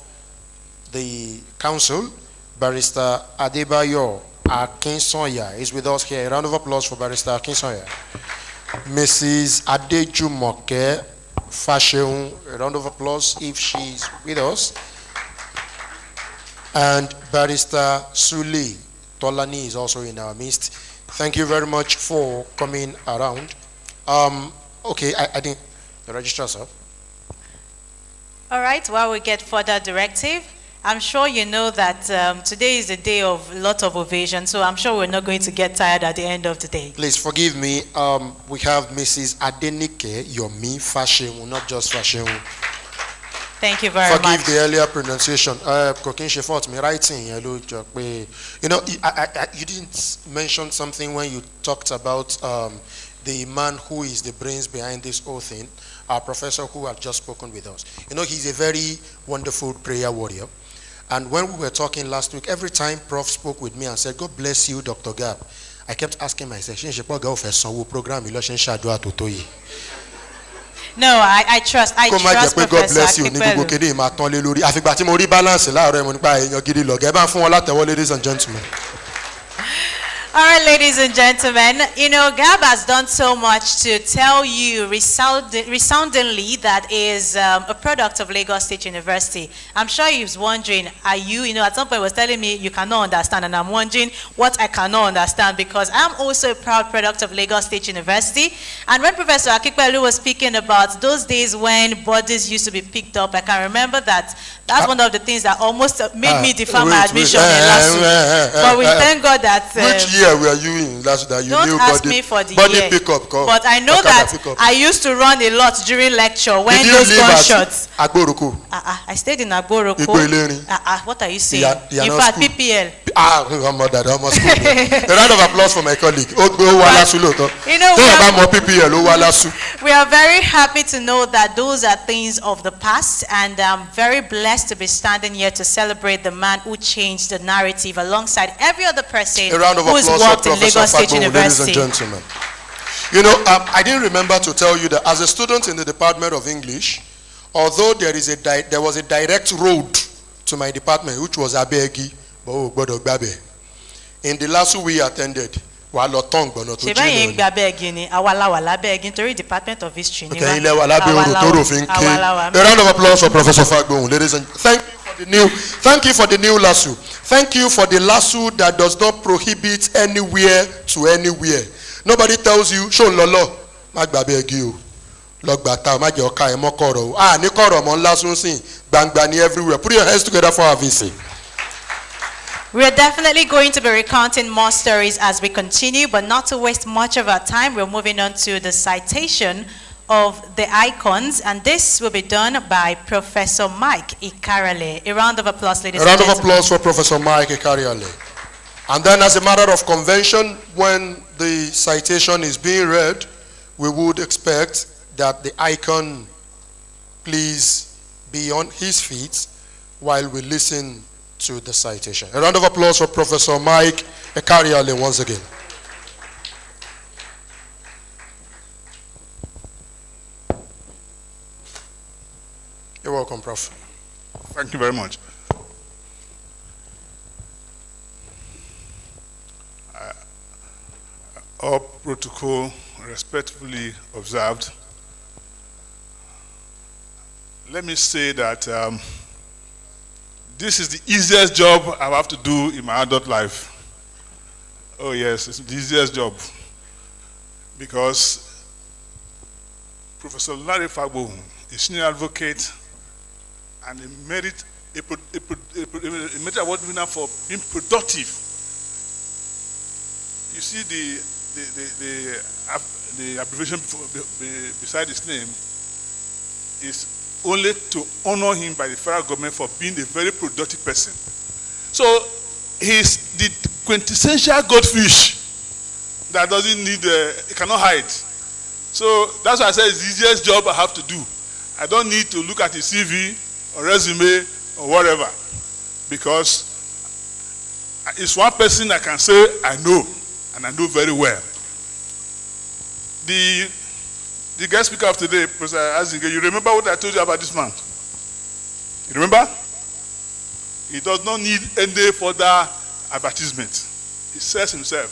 the council. Barrister Adebayo Akinsoya is with us here. A round of applause for Barrister Akinsoya. Mrs. Adejumoke Fasheun, a round of applause if she's with us. And Barrister Suli Tolani is also in our midst. Thank you very much for coming around. Okay, I think the registrar, sir. All right, while we get further directive, I'm sure you know that today is a day of a lot of ovation, so I'm sure we're not going to get tired at the end of the day. Please forgive me. We have Mrs. Adenike Yomi Fashion, not just Fashion. Thank you very much. Forgive the earlier pronunciation. Me writing. You know, you didn't mention something when you talked about the man who is the brains behind this whole thing, our professor who had just spoken with us. You know, he's a very wonderful prayer warrior. And when we were talking last week, every time Prof spoke with me and said, God bless you, Dr. Gab, I kept asking myself, program. No, I trust Professor God bless you. Ladies and gentlemen. All right, ladies and gentlemen, you know, Gab has done so much to tell you resoundingly that is a product of Lagos State University. I'm sure he was wondering, are you, you know, at some point he was telling me you cannot understand, and I'm wondering what I cannot understand, because I'm also a proud product of Lagos State University. And when Professor Akikpelu was speaking about those days when bodies used to be picked up, I can remember that. That's one of the things that almost made me defer my admission in last week. But we thank God that... which year were you in last that you don't knew ask body, me for the body year. pickup? But I know that I used to run a lot during lecture when those gunshots... I stayed in Agboroko. What are you saying? In fact, PPL. A round of applause for my colleague. You know, we are very happy to know that those are things of the past, and I'm very blessed to be standing here to celebrate the man who changed the narrative alongside every other person who's worked in Lagos State University. Ladies and gentlemen. You know, I didn't remember to tell you that as a student in the Department of English, although there was a direct road to my department, which was Abegi, in the last we attended, a round of applause for Professor Fagbohun, ladies and thank you for the new lasso. Thank you for the lasso that does not prohibit anywhere to anywhere. Nobody tells you, show lolo, everywhere. Put your hands together for our VC. We are definitely going to be recounting more stories as we continue, but not to waste much of our time, we're moving on to the citation of the icons, and this will be done by Professor Mike Ikarale. A round of applause, ladies and gentlemen. A round of applause for Professor Mike Ikarale. And then, as a matter of convention, when the citation is being read, we would expect that the icon please be on his feet while we listen to the citation. A round of applause for Professor Mike Ikarale once again. You're welcome, Prof. Thank you very much. All protocol respectfully observed. Let me say that this is the easiest job I have to do in my adult life. Oh yes, it's the easiest job. Because Professor Larry Fagbohun, a senior advocate and a merit award winner for being productive. You see the abbreviation beside his name is only to honor him by the federal government for being a very productive person. So he's the quintessential goldfish that doesn't need, it cannot hide. So that's why I said it's the easiest job I have to do. I don't need to look at his CV or resume or whatever, because it's one person I can say I know, and I know very well. The guest speaker of today, Professor Azinge, you remember what I told you about this man? You remember? He does not need any further advertisement. He says himself.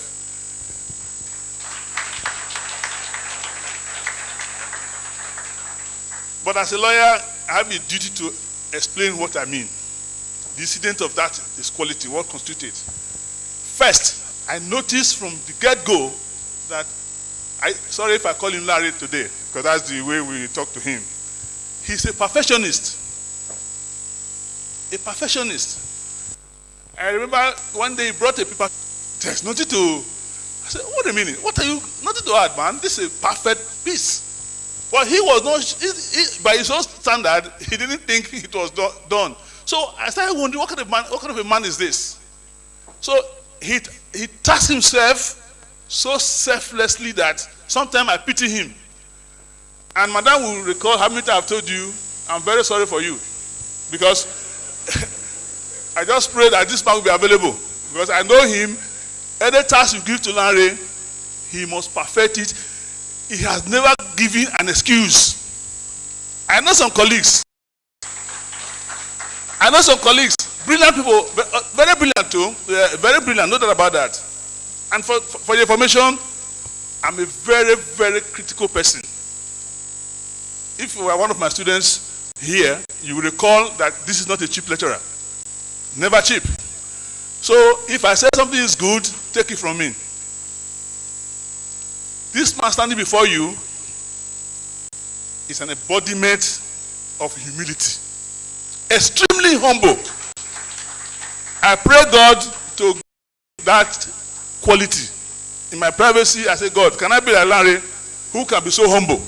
But as a lawyer, I have a duty to explain what I mean. The incident of that is quality, what constitutes it. First, I noticed from the get-go that, sorry if I call him Larry today, because that's the way we talk to him. He's a perfectionist. a perfectionist. I remember one day he brought a paper. There's nothing to. I said, "What a minute! What are you? Nothing to add, man. This is a perfect piece." But he was not. By his own standard, he didn't think it was done. So I started wondering, what kind of a man is this? So he tasked himself so selflessly that sometimes I pity him. And Madam will recall how many times I've told you, I'm very sorry for you, because I just pray that this man will be available, because I know him. Any task you give to Larry, he must perfect it. He has never given an excuse. I know some colleagues, brilliant people, very brilliant too, very brilliant, no doubt about that. And for your information, I'm a very, very critical person. If you were one of my students here, you will recall that this is not a cheap lecturer. Never cheap. So if I say something is good, take it from me. This man standing before you is an embodiment of humility. Extremely humble. I pray God to give that quality. In my privacy, I say, God, can I be like Larry, who can be so humble?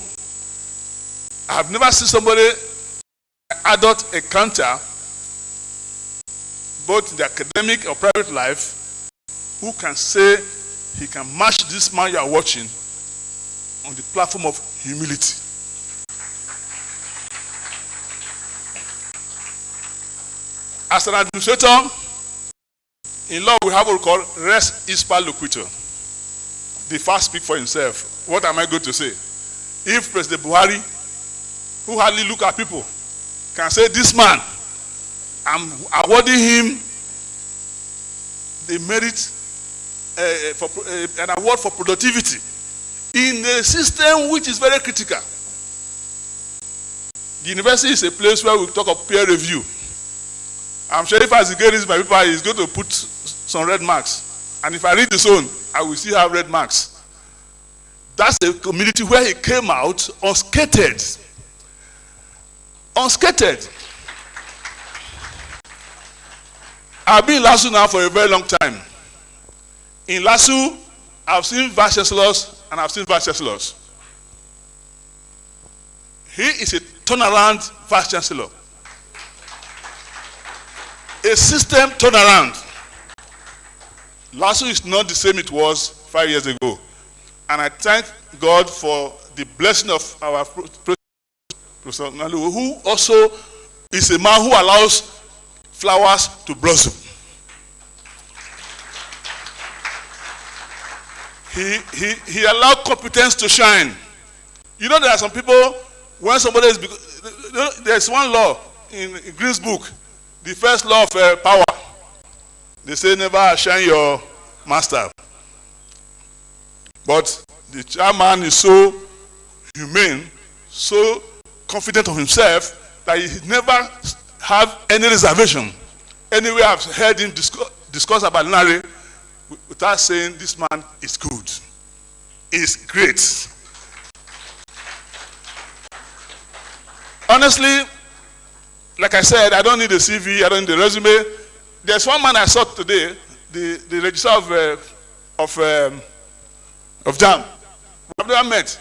I have never seen somebody adult encounter, both in the academic or private life, who can say he can match this man you are watching on the platform of humility. As an administrator, in law we have what we call res ispa loquitur. The first speak for himself. What am I going to say? If President Buhari, who hardly look at people, can say, this man, I'm awarding him the merit for an award for productivity in a system which is very critical. The university is a place where we talk of peer review. I'm sure if as he gets my paper, he's going to put some red marks. And if I read his own, I will still have red marks. That's a community where he came out unscathed. Unscathed. I've been in LASU now for a very long time. In LASU, I've seen vice chancellors and I've seen vice chancellors. He is a turnaround vice chancellor. A system turnaround. LASU is not the same it was 5 years ago. And I thank God for the blessing of our Professor Nalu, who also is a man who allows flowers to blossom. He allowed competence to shine. You know, there are some people, when somebody is, there's one law in Green's book, the first law of power. They say never shine your master. But the chairman is so humane, so confident of himself, that he never have any reservation. Anyway, I've heard him discuss about Larry without saying this man is good, is great. Honestly, like I said, I don't need a CV, I don't need a resume. There's one man I saw today, the registrar of JAM. I've never met.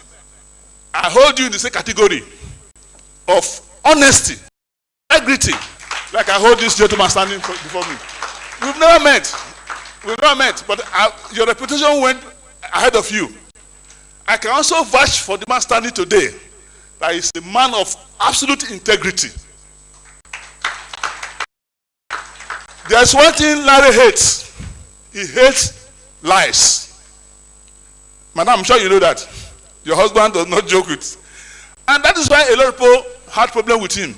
I hold you in the same category of honesty, integrity, like I hold this gentleman standing before me. We've never met. But your reputation went ahead of you. I can also vouch for the man standing today, that is a man of absolute integrity. There's one thing Larry hates. He hates lies. Madam, I'm sure you know that. Your husband does not joke with. And that is why a lot of people had problem with him.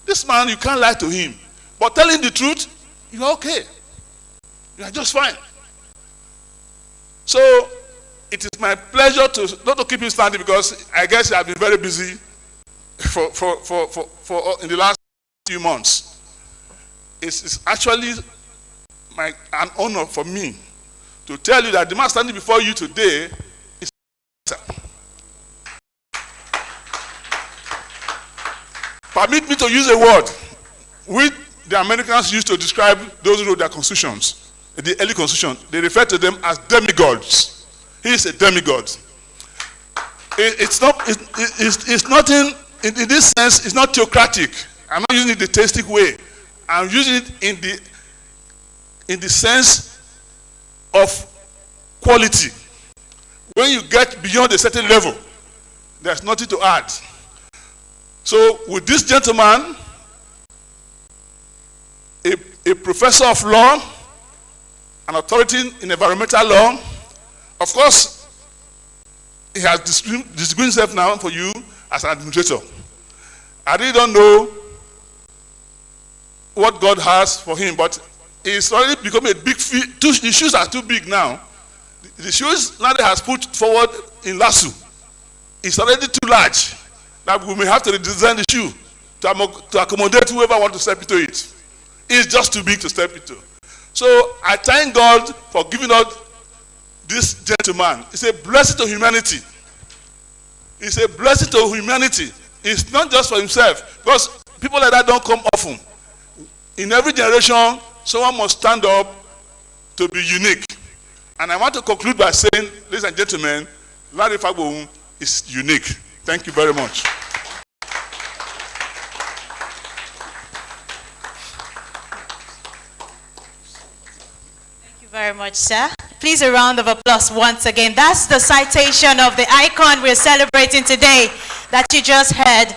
This man, you can't lie to him. But telling the truth, you're okay. You are just fine. So, it is my pleasure not to keep him standing, because I guess I've been very busy for in the last few months. It's actually an honor for me to tell you that the man standing before you today is permit me to use a word. which the Americans used to describe those who wrote their constitutions, the early constitution, they refer to them as demigods. He is a demigod. It's nothing, in this sense, it's not theocratic. I'm not using it the theistic way. I'm using it in the sense of quality. When you get beyond a certain level, there's nothing to add. So with this gentleman, a professor of law, an authority in environmental law, of course, he has distinguished himself now for you as an administrator. I really don't know what God has for him, but it's already become a big feat. The shoes are too big now. The shoes Nade has put forward in Lasso is already too large. That we may have to redesign the shoe to accommodate whoever wants to step into it. It's just too big to step into. So I thank God for giving us this gentleman. It's a blessing to humanity. It's a blessing to humanity. It's not just for himself, because people like that don't come often. In every generation, someone must stand up to be unique. And I want to conclude by saying, ladies and gentlemen, Iconic Fagbohun is unique. Thank you very much. Thank you very much, sir. Please, a round of applause once again. That's the citation of the icon we're celebrating today that you just heard.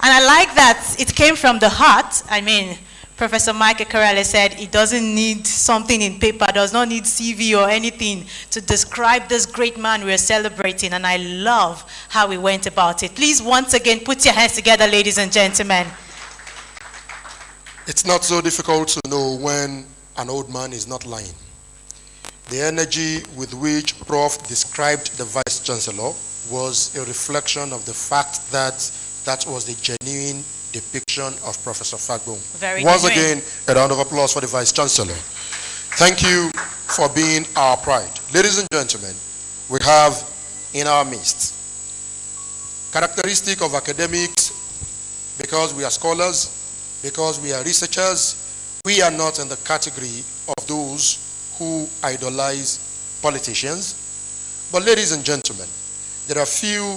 And I like that it came from the heart. I mean, Professor Mike Ekerele said he doesn't need something in paper, does not need CV or anything to describe this great man we're celebrating. And I love how we went about it. Please, once again, put your hands together, ladies and gentlemen. It's not so difficult to know when an old man is not lying. The energy with which Prof described the Vice Chancellor was a reflection of the fact that that was the genuine depiction of Professor Fagbohun. Once again, a round of applause for the Vice Chancellor. Thank you for being our pride. Ladies and gentlemen, we have in our midst characteristic of academics, because we are scholars, because we are researchers, we are not in the category of those who idolize politicians. But ladies and gentlemen, there are few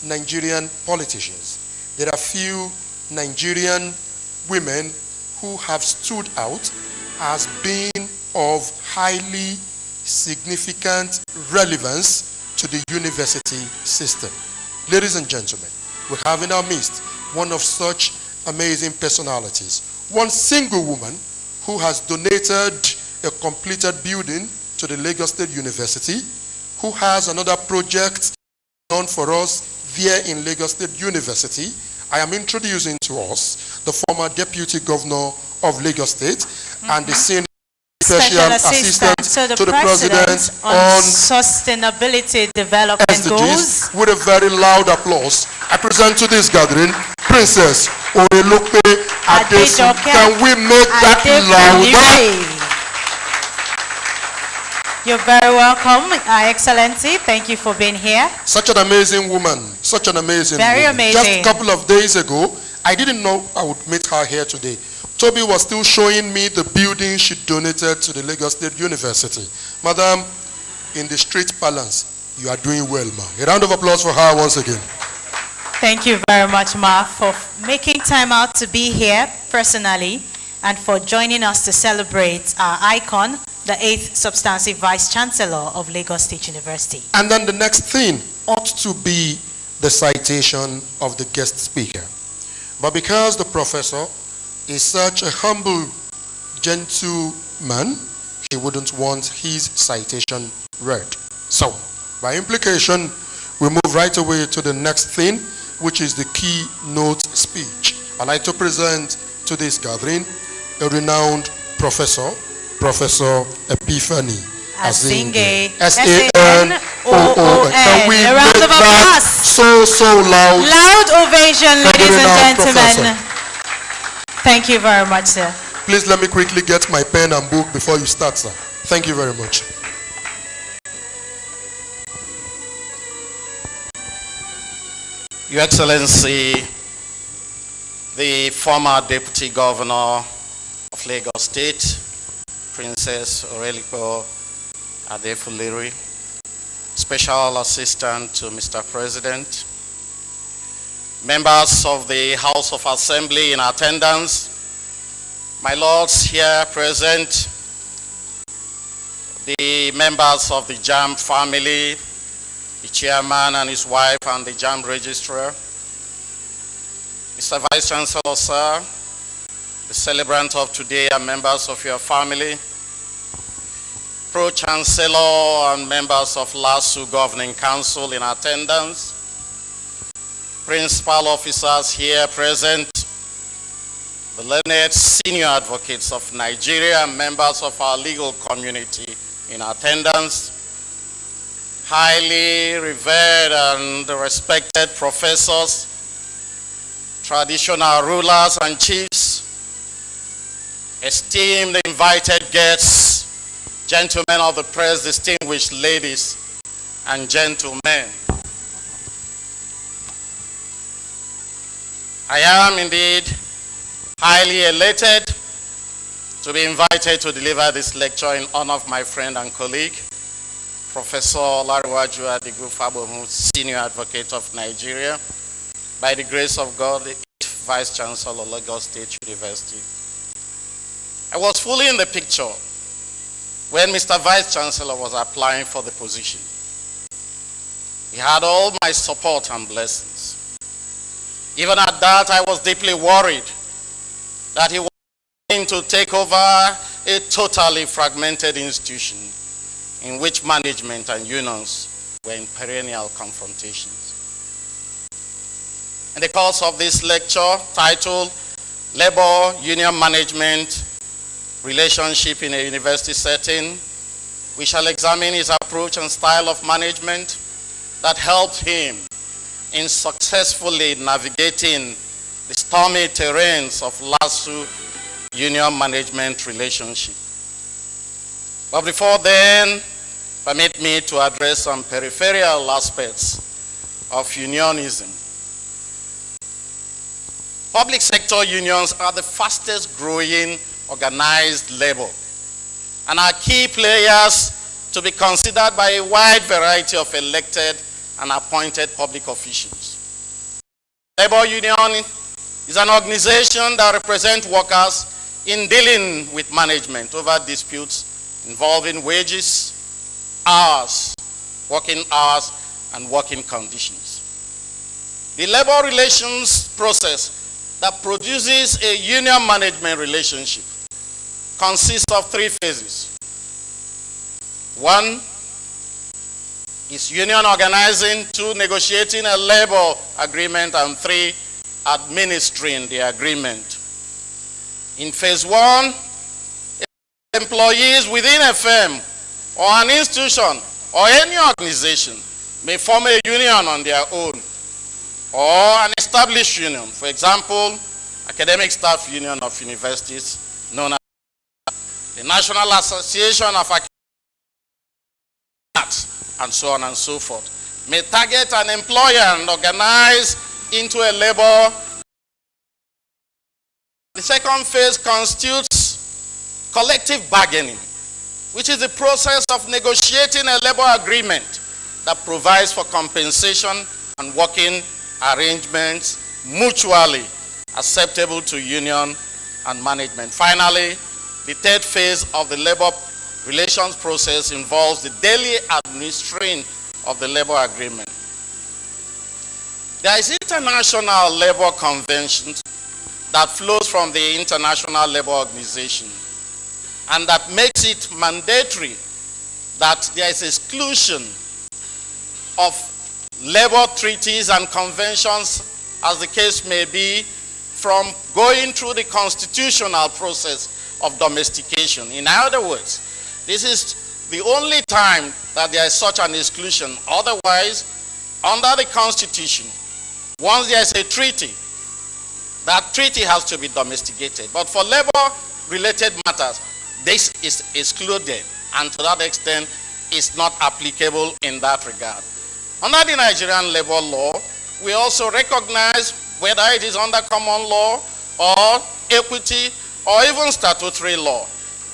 Nigerian politicians, there are few Nigerian women who have stood out as being of highly significant relevance to the university system. Ladies and gentlemen, we have in our midst one of such amazing personalities, one single woman who has donated a completed building to the Lagos State University, who has another project done for us there in Lagos State University. I am introducing to us the former Deputy Governor of Lagos State and the Senior Special Assistant to the President on Sustainability Development SDGs. With a very loud applause, I present to this gathering Princess Orelope Adesu. Can we make that louder? You're very welcome, Excellency. Thank you for being here. Such an amazing woman. Such an amazing Very woman. amazing. Just a couple of days ago, I didn't know I would meet her here today. Toby was still showing me the building she donated to the Lagos State University. Madam, in the street balance, you are doing well, ma. A round of applause for her once again. Thank you very much, Ma, for making time out to be here personally and for joining us to celebrate our icon, the 8th substantive Vice Chancellor of Lagos State University. And then the next thing ought to be the citation of the guest speaker. But because the professor is such a humble, gentle man, he wouldn't want his citation read. So, by implication, we move right away to the next thing, which is the keynote speech. I'd like to present to this gathering a renowned professor, Professor Epiphany Azinge. S-A-N-O-O-N. Can we a round make of that applause. so loud? Loud ovation, ladies and gentlemen. Professor. Thank you very much, sir. Please let me quickly get my pen and book before you start, sir. Thank you very much. Your Excellency, the former Deputy Governor of Lagos State, Princess Oreliko Adefuleri, Special Assistant to Mr. President, members of the House of Assembly in attendance, my lords here present, the members of the JAM family, the chairman and his wife and the JAM registrar, Mr. Vice Chancellor, sir, the celebrant of today and members of your family, Pro-Chancellor and members of LASU Governing Council in attendance, principal officers here present, the learned senior advocates of Nigeria and members of our legal community in attendance, highly revered and respected professors, traditional rulers and chiefs, esteemed invited guests, gentlemen of the press, distinguished ladies and gentlemen. I am indeed highly elated to be invited to deliver this lecture in honor of my friend and colleague, Professor Olariwaju Adigun Fagbohun, Senior Advocate of Nigeria, by the grace of God, the Vice Chancellor of Lagos State University. I was fully in the picture when Mr. Vice Chancellor was applying for the position. He had all my support and blessings. Even at that, I was deeply worried that he was going to take over a totally fragmented institution in which management and unions were in perennial confrontations. In the course of this lecture titled Labor Union Management Relationship in a University Setting, we shall examine his approach and style of management that helped him in successfully navigating the stormy terrains of LASU union management relationship. But before then, permit me to address some peripheral aspects of unionism. Public sector unions are the fastest growing organized labor and are key players to be considered by a wide variety of elected and appointed public officials. Labor union is an organization that represents workers in dealing with management over disputes involving wages, hours, working hours, and working conditions. The labor relations process that produces a union management relationship consists of three phases. One is union organizing, two, negotiating a labor agreement, and three, administering the agreement. In phase one, employees within a firm or an institution or any organization may form a union on their own or an established union. For example, Academic Staff Union of Universities, known as the National Association of Academic, and so on and so forth, may target an employer and organize into a labor. The second phase constitutes collective bargaining, which is the process of negotiating a labor agreement that provides for compensation and working arrangements mutually acceptable to union and management. Finally, the third phase of the labor relations process involves the daily administering of the labor agreement. There is international labor conventions that flows from the International Labor Organization, and that makes it mandatory that there is exclusion of labor treaties and conventions, as the case may be, from going through the constitutional process of domestication. In other words, this is the only time that there is such an exclusion. Otherwise, under the Constitution, once there is a treaty, that treaty has to be domesticated. But for labor-related matters, this is excluded, and to that extent, is not applicable in that regard. Under the Nigerian labor law, we also recognize whether it is under common law or equity or even statutory law,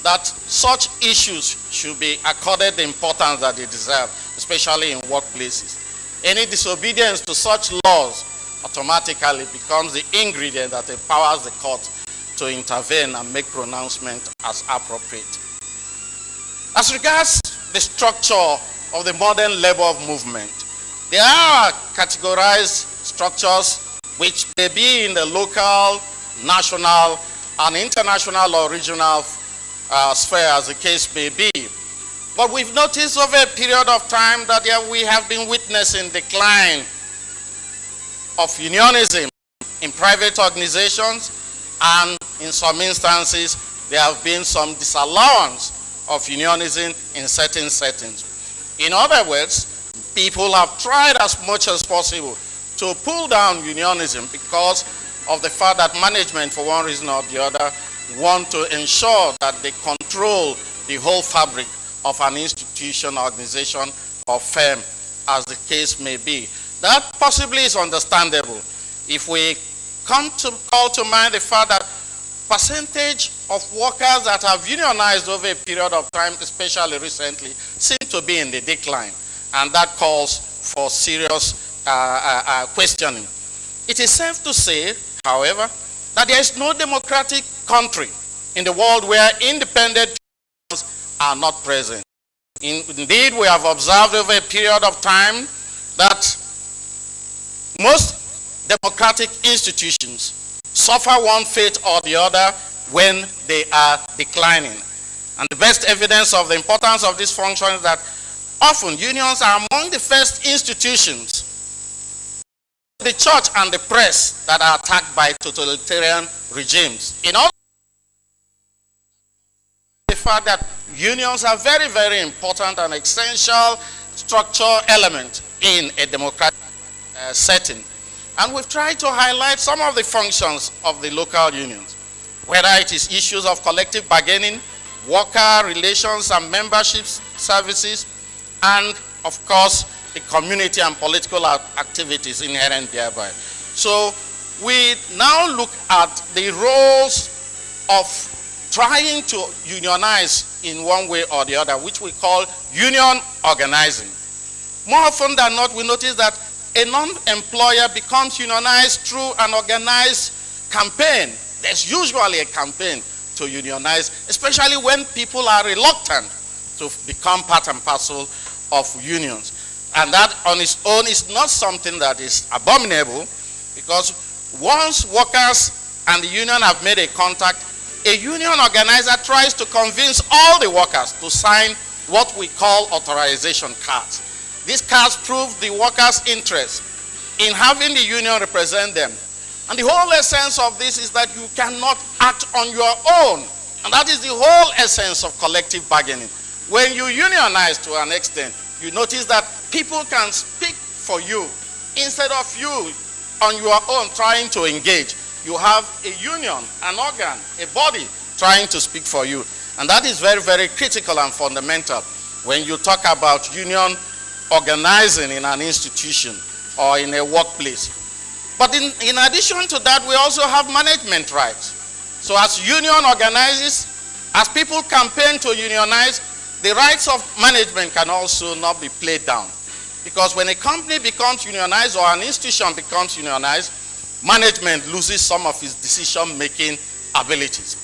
that such issues should be accorded the importance that they deserve, especially in workplaces. Any disobedience to such laws automatically becomes the ingredient that empowers the court to intervene and make pronouncement as appropriate. As regards the structure of the modern labor movement, there are categorized structures which may be in the local, national, and international or regional sphere, as the case may be. But we've noticed over a period of time that we have been witnessing decline of unionism in private organizations, and in some instances there have been some disallowance of unionism in certain settings. In other words, people have tried as much as possible to pull down unionism because of the fact that management, for one reason or the other, want to ensure that they control the whole fabric of an institution, organization, or firm, as the case may be. That possibly is understandable if we come to call to mind the fact that percentage of workers that have unionized over a period of time, especially recently, seem to be in the decline, and that calls for serious questioning. It is safe to say, however, that there is no democratic country in the world where independent unions are not present. Indeed, we have observed over a period of time that most democratic institutions suffer one fate or the other when they are declining. And the best evidence of the importance of this function is that often unions are among the first institutions, the church and the press, that are attacked by totalitarian regimes. In all, the fact that unions are very, very important and essential structural element in a democratic setting. And we've tried to highlight some of the functions of the local unions, whether it is issues of collective bargaining, worker relations and membership services, and of course the community and political activities inherent thereby. So we now look at the roles of trying to unionize in one way or the other, which we call union organizing. More often than not, we notice that a non-employer becomes unionized through an organized campaign. There's usually a campaign to unionize, especially when people are reluctant to become part and parcel of unions. And that on its own is not something that is abominable, because once workers and the union have made a contact, a union organizer tries to convince all the workers to sign what we call authorization cards. These cards prove the workers' interest in having the union represent them. And the whole essence of this is that you cannot act on your own. And that is the whole essence of collective bargaining. When you unionize to an extent, you notice that people can speak for you instead of you on your own trying to engage. You have a union, an organ, a body trying to speak for you. And that is very, very critical and fundamental when you talk about union organizing in an institution or in a workplace. But in addition to that, we also have management rights. So as union organizers, as people campaign to unionize, the rights of management can also not be played down. Because when a company becomes unionized or an institution becomes unionized, management loses some of its decision-making abilities.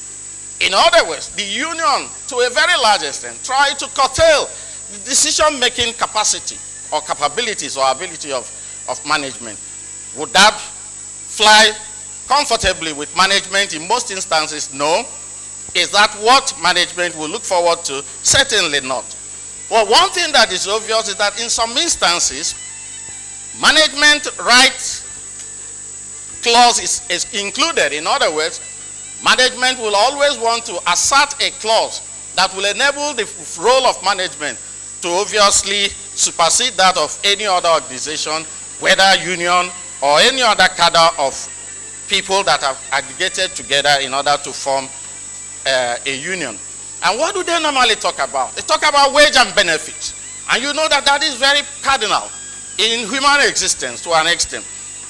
In other words, the union, to a very large extent, try to curtail the decision-making capacity or capabilities or ability of management. Would that fly comfortably with management? In most instances, no. Is that what management will look forward to? Certainly not. Well, one thing that is obvious is that in some instances, management rights clause is included. In other words, management will always want to assert a clause that will enable the role of management to obviously supersede that of any other organization, whether union or any other cadre of people that have aggregated together in order to form a union. And what do they normally talk about? They talk about wage and benefits. And you know that that is very cardinal in human existence to an extent.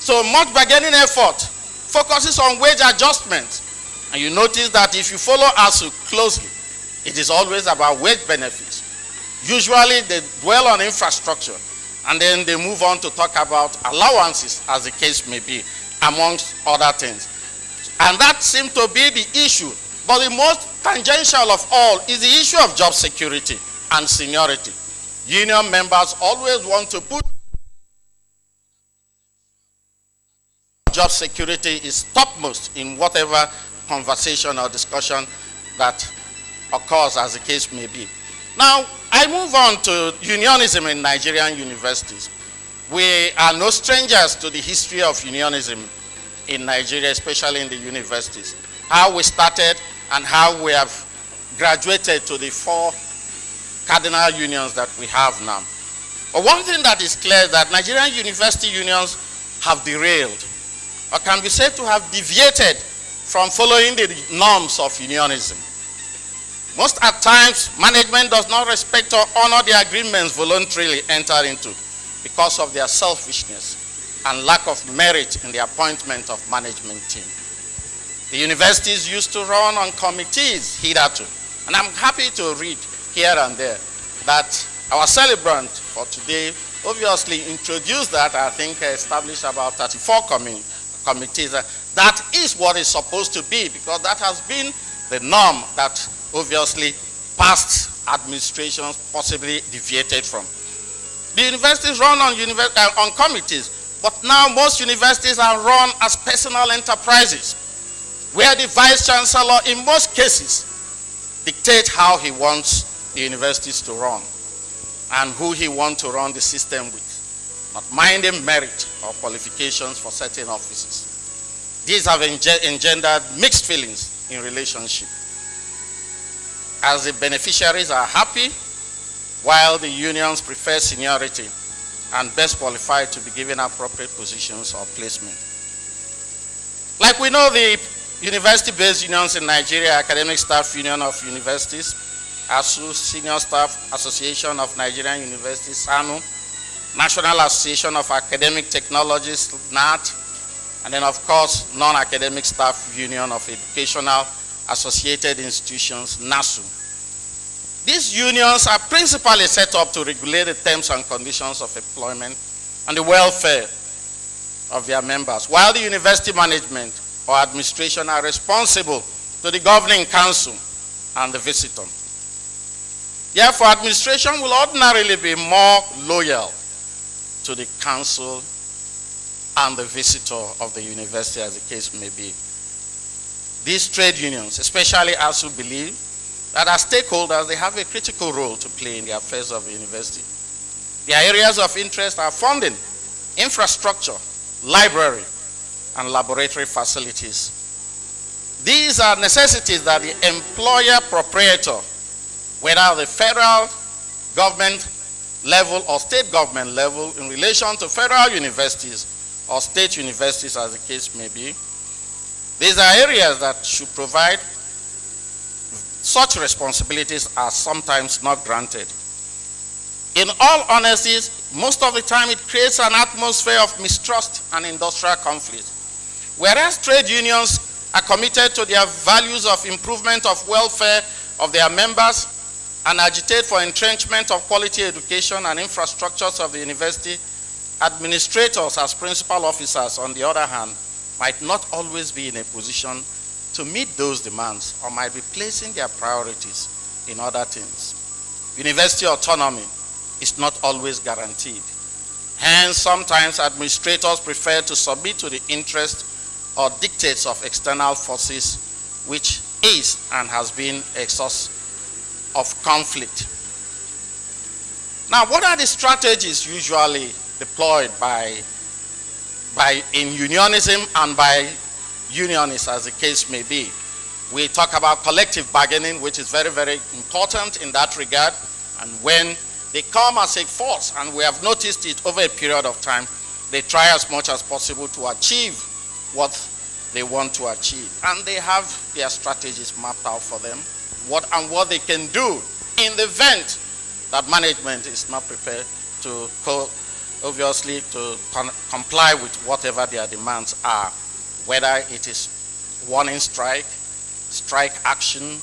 So much bargaining effort focuses on wage adjustment. And you notice that if you follow ASU closely, it is always about wage benefits. Usually they dwell on infrastructure and then they move on to talk about allowances, as the case may be, amongst other things. And that seems to be the issue. But the most tangential of all is the issue of job security and seniority. Union members always want to put job security is topmost in whatever conversation or discussion that occurs, as the case may be. Now, I move on to unionism in Nigerian universities. We are no strangers to the history of unionism in Nigeria, especially in the universities. How we started and how we have graduated to the 4 cardinal unions that we have now. But one thing that is clear is that Nigerian university unions have derailed, or can be said to have deviated from following the norms of unionism. Most at times, management does not respect or honor the agreements voluntarily entered into because of their selfishness and lack of merit in the appointment of management team. The universities used to run on committees hitherto, and I'm happy to read here and there that our celebrant for today obviously introduced that. I think established about 34 committees. That is what is supposed to be, because that has been the norm that obviously past administrations possibly deviated from. The universities run on committees, but now most universities are run as personal enterprises, where the vice chancellor in most cases dictates how he wants the universities to run and who he wants to run the system with, not minding merit or qualifications for certain offices. These have engendered mixed feelings in relationship, as the beneficiaries are happy while the unions prefer seniority and best qualified to be given appropriate positions or placement. Like we know, the university-based unions in Nigeria, Academic Staff Union of Universities, ASU, Senior Staff Association of Nigerian Universities, SANU, National Association of Academic Technologists, NAT, and then of course, Non-Academic Staff Union of Educational Associated Institutions, NASU. These unions are principally set up to regulate the terms and conditions of employment and the welfare of their members, while the university management or administration are responsible to the governing council and the visitor. Therefore, administration will ordinarily be more loyal to the council and the visitor of the university, as the case may be. These trade unions, especially ASU, believe that as stakeholders, they have a critical role to play in the affairs of the university. Their areas of interest are funding, infrastructure, library, and laboratory facilities. These are necessities that the employer proprietor, whether the federal government level or state government level, in relation to federal universities or state universities, as the case may be, these are areas that should provide. Such responsibilities are sometimes not granted. In all honesty, most of the time it creates an atmosphere of mistrust and industrial conflict. Whereas trade unions are committed to their values of improvement of welfare of their members and agitate for entrenchment of quality education and infrastructures of the university, administrators as principal officers, on the other hand, might not always be in a position to meet those demands, or might be placing their priorities in other things. University autonomy is not always guaranteed. Hence, sometimes administrators prefer to submit to the interest or dictates of external forces, which is and has been a source of conflict. Now, what are the strategies usually deployed in unionism and by unionists, as the case may be? We talk about collective bargaining, which is very, very important in that regard. And when they come as a force, and we have noticed it over a period of time, they try as much as possible to achieve what they want to achieve. And they have their strategies mapped out for them, what they can do in the event that management is not prepared to obviously to comply with whatever their demands are, whether it is warning strike, strike action.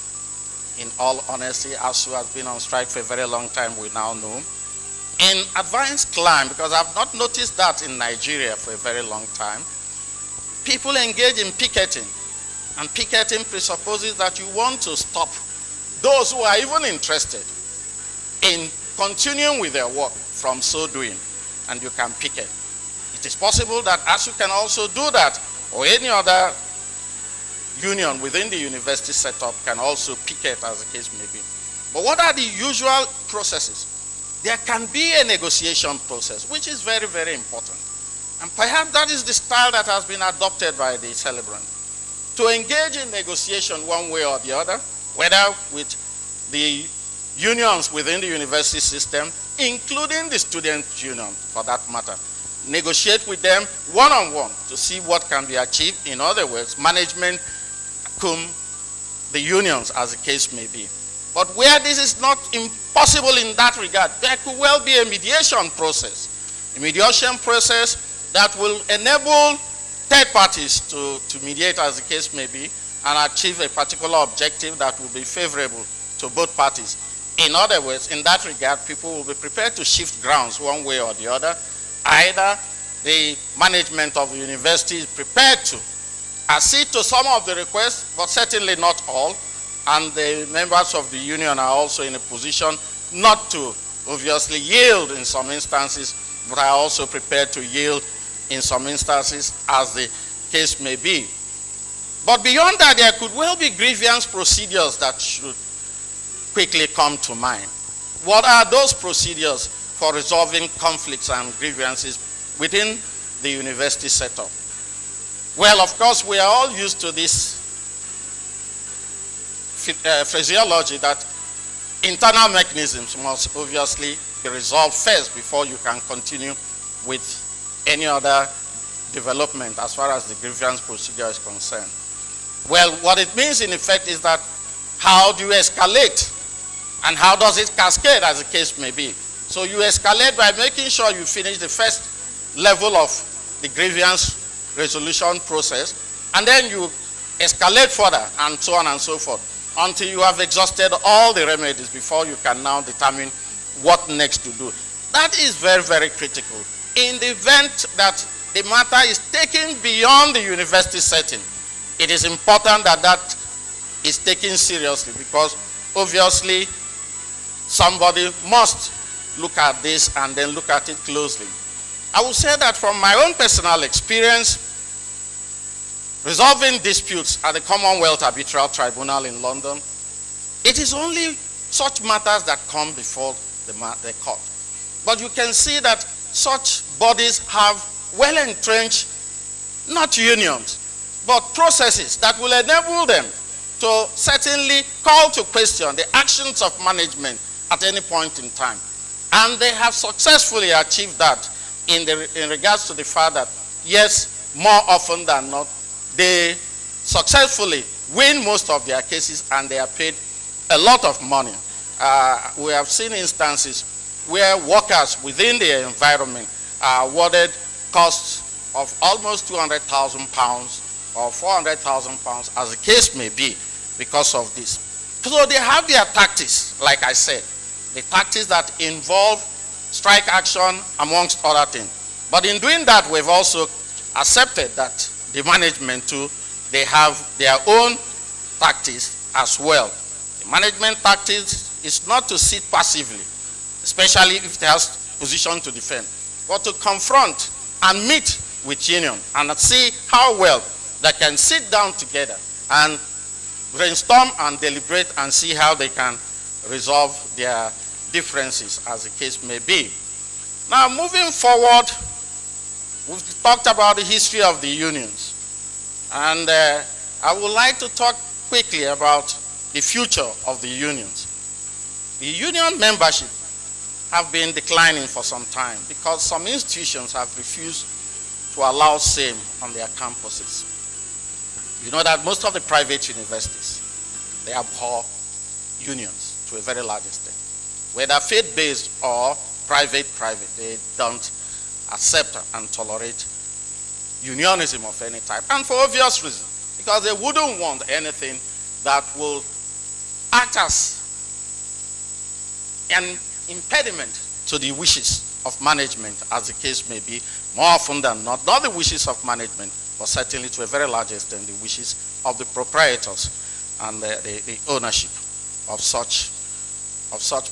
In all honesty, ASU has been on strike for a very long time, we now know. In advanced climb, because I've not noticed that in Nigeria for a very long time, people engage in picketing. And picketing presupposes that you want to stop those who are even interested in continuing with their work from so doing, and you can picket. It is possible that ASU can also do that, or any other union within the university setup can also picket, as the case may be. But what are the usual processes? There can be a negotiation process, which is very, very important. And perhaps that is the style that has been adopted by the celebrant. To engage in negotiation one way or the other, whether with the unions within the university system, including the student union for that matter. Negotiate with them one-on-one to see what can be achieved. In other words, management cum the unions, as the case may be. But where this is not impossible in that regard, there could well be a mediation process. A mediation process that will enable third parties to mediate, as the case may be, and achieve a particular objective that will be favorable to both parties. In other words, in that regard, people will be prepared to shift grounds one way or the other. Either the management of the university is prepared to accede to some of the requests, but certainly not all, and the members of the union are also in a position not to obviously yield in some instances, but are also prepared to yield in some instances, as the case may be. But beyond that, there could well be grievance procedures that should quickly come to mind. What are those procedures for resolving conflicts and grievances within the university setup? Well, of course, we are all used to this phraseology that internal mechanisms must obviously be resolved first before you can continue with any other development as far as the grievance procedure is concerned. Well, what it means in effect is that how do you escalate and how does it cascade, as the case may be. So you escalate by making sure you finish the first level of the grievance resolution process, and then you escalate further and so on and so forth until you have exhausted all the remedies before you can now determine what next to do. That is very, very critical. In the event that the matter is taken beyond the university setting, it is important that that is taken seriously, because obviously somebody must look at this and then look at it closely. I will say that from my own personal experience, resolving disputes at the Commonwealth Arbitral Tribunal in London, it is only such matters that come before the court. But you can see that such bodies have well-entrenched, not unions, but processes that will enable them to certainly call to question the actions of management at any point in time. And they have successfully achieved that in regards to the fact that, yes, more often than not, they successfully win most of their cases and they are paid a lot of money. We have seen instances where workers within the environment are awarded costs of almost £200,000 or £400,000, as the case may be, because of this. So they have their tactics, like I said, the tactics that involve strike action amongst other things. But in doing that, we've also accepted that the management too, they have their own tactics as well. The management tactics is not to sit passively, especially if it has position to defend, but to confront and meet with union and see how well they can sit down together and brainstorm and deliberate and see how they can resolve their differences, as the case may be. Now, moving forward, we've talked about the history of the unions, and I would like to talk quickly about the future of the unions. The union membership have been declining for some time because some institutions have refused to allow same on their campuses. You know that most of the private universities, they abhor unions to a very large extent. Whether faith-based or private, they don't accept and tolerate unionism of any type, and for obvious reasons, because they wouldn't want anything that will act as an impediment to the wishes of management, as the case may be, more often than not the wishes of management, but certainly to a very large extent the wishes of the proprietors and the ownership of such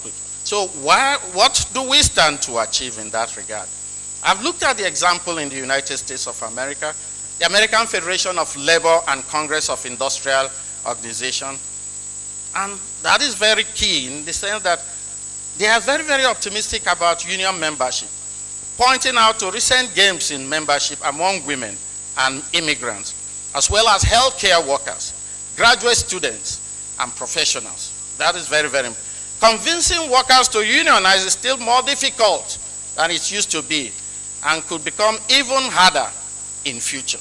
people. So what do we stand to achieve in that regard? I've looked at the example in the United States of America, the American Federation of Labor and Congress of Industrial Organization, and that is very key in the sense that they are very, very optimistic about union membership, pointing out to recent gains in membership among women and immigrants, as well as healthcare workers, graduate students, and professionals. That is very, very important. Convincing workers to unionize is still more difficult than it used to be and could become even harder in future.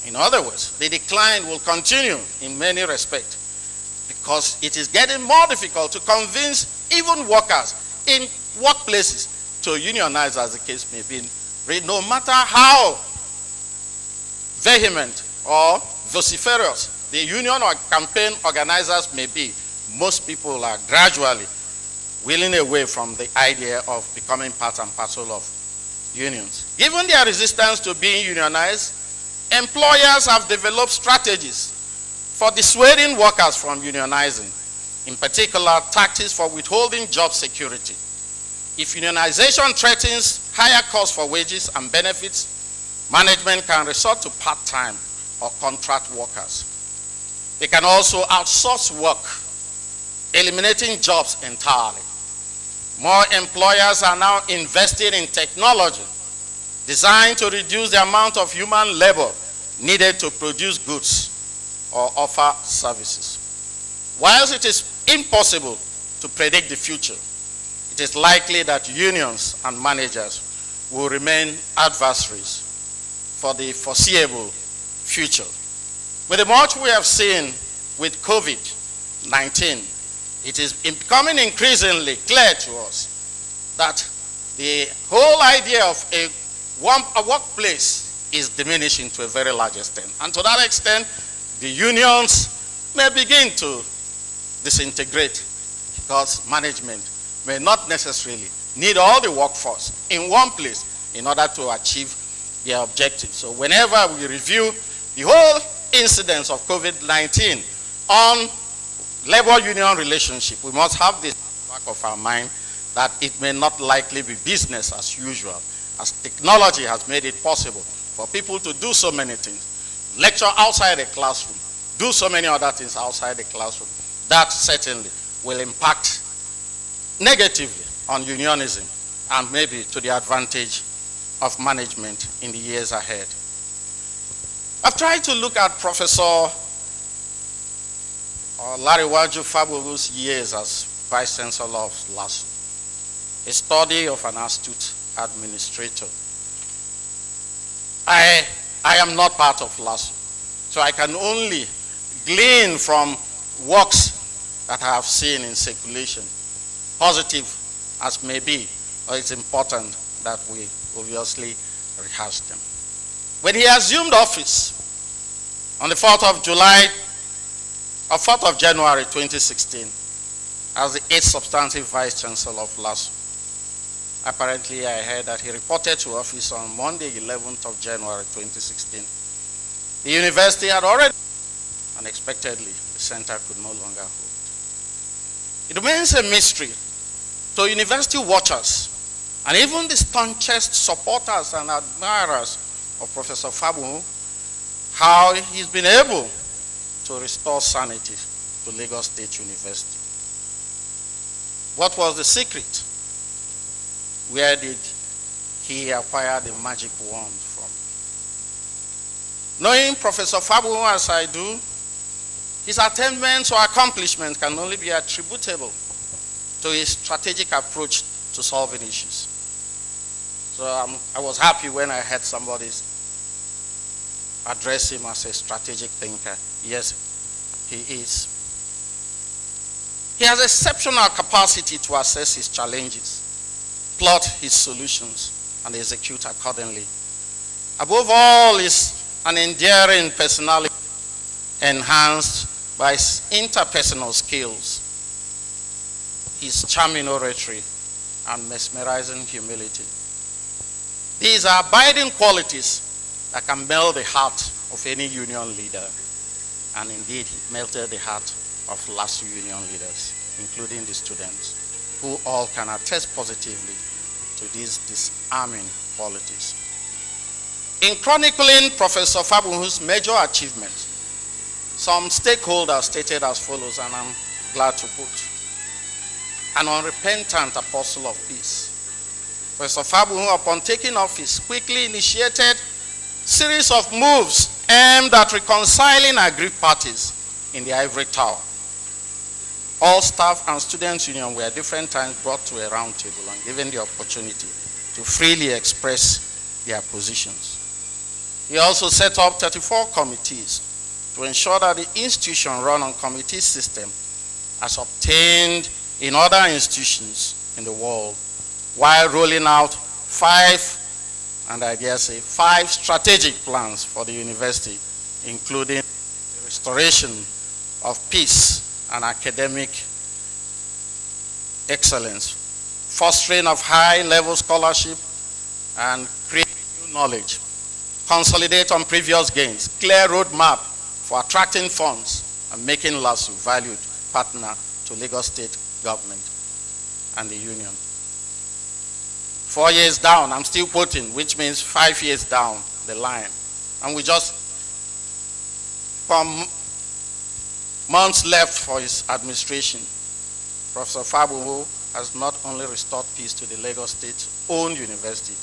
In other words, the decline will continue in many respects because it is getting more difficult to convince even workers in workplaces to unionize, as the case may be, no matter how vehement or vociferous the union or campaign organizers may be. Most people are gradually wheeling away from the idea of becoming part and parcel of unions. Given their resistance to being unionized, employers have developed strategies for dissuading workers from unionizing, in particular tactics for withholding job security. If unionization threatens higher costs for wages and benefits, management can resort to part-time or contract workers. They can also outsource work, eliminating jobs entirely. More employers are now investing in technology designed to reduce the amount of human labor needed to produce goods or offer services. Whilst it is impossible to predict the future, it is likely that unions and managers will remain adversaries for the foreseeable future. With the much we have seen with COVID-19, it is becoming increasingly clear to us that the whole idea of a workplace is diminishing to a very large extent. And to that extent, the unions may begin to disintegrate because management may not necessarily need all the workforce in one place in order to achieve their objectives. So whenever we review the whole incidence of COVID-19 on labor union relationship, we must have this in the back of our mind that it may not likely be business as usual, as technology has made it possible for people to do so many things, lecture outside the classroom, do so many other things outside the classroom. That certainly will impact negatively on unionism and maybe to the advantage of management in the years ahead. I've tried to look at Professor Lariwaju Fagbohun's years as Vice Chancellor of LASU, a study of an astute administrator. I am not part of LASU, so I can only glean from works that I have seen in circulation, positive as may be, but it's important that we obviously rehash them. When he assumed office on the 4th of January 2016 as the 8th substantive Vice Chancellor of LASU, apparently I heard that he reported to office on Monday 11th of January 2016. The university had already, unexpectedly, the center could no longer hold. It remains a mystery to university watchers and even the staunchest supporters and admirers of Professor Fagbohun how he's been able to restore sanity to Lagos State University. What was the secret? Where did he acquire the magic wand from? Knowing Professor Fagbohun as I do, his attainments or accomplishments can only be attributable to his strategic approach to solving issues. So I was happy when I heard somebody address him as a strategic thinker. Yes, he is. He has exceptional capacity to assess his challenges, plot his solutions, and execute accordingly. Above all is an endearing personality enhanced by his interpersonal skills, his charming oratory, and mesmerizing humility. These are abiding qualities that can melt the heart of any union leader. And indeed, he melted the heart of LASU union leaders, including the students, who all can attest positively to these disarming qualities. In chronicling Professor Fagbohun's major achievements, some stakeholders stated as follows, and I'm glad to quote: an unrepentant apostle of peace. Professor Fagbohun, upon taking office, quickly initiated series of moves aimed at reconciling aggrieved parties in the ivory tower. All staff and students' union were at different times brought to a round table and given the opportunity to freely express their positions. He also set up 34 committees to ensure that the institution run on committee system as obtained in other institutions in the world, while rolling out 5 strategic plans for the university, including the restoration of peace and academic excellence, fostering of high-level scholarship, and creating new knowledge, consolidate on previous gains, clear roadmap for attracting funds, and making LASU valued partner to Lagos State government and the union. 4 years down, I'm still quoting, which means 5 years down the line. And we just, from months left for his administration, Professor Fagbohun has not only restored peace to the Lagos State-owned university,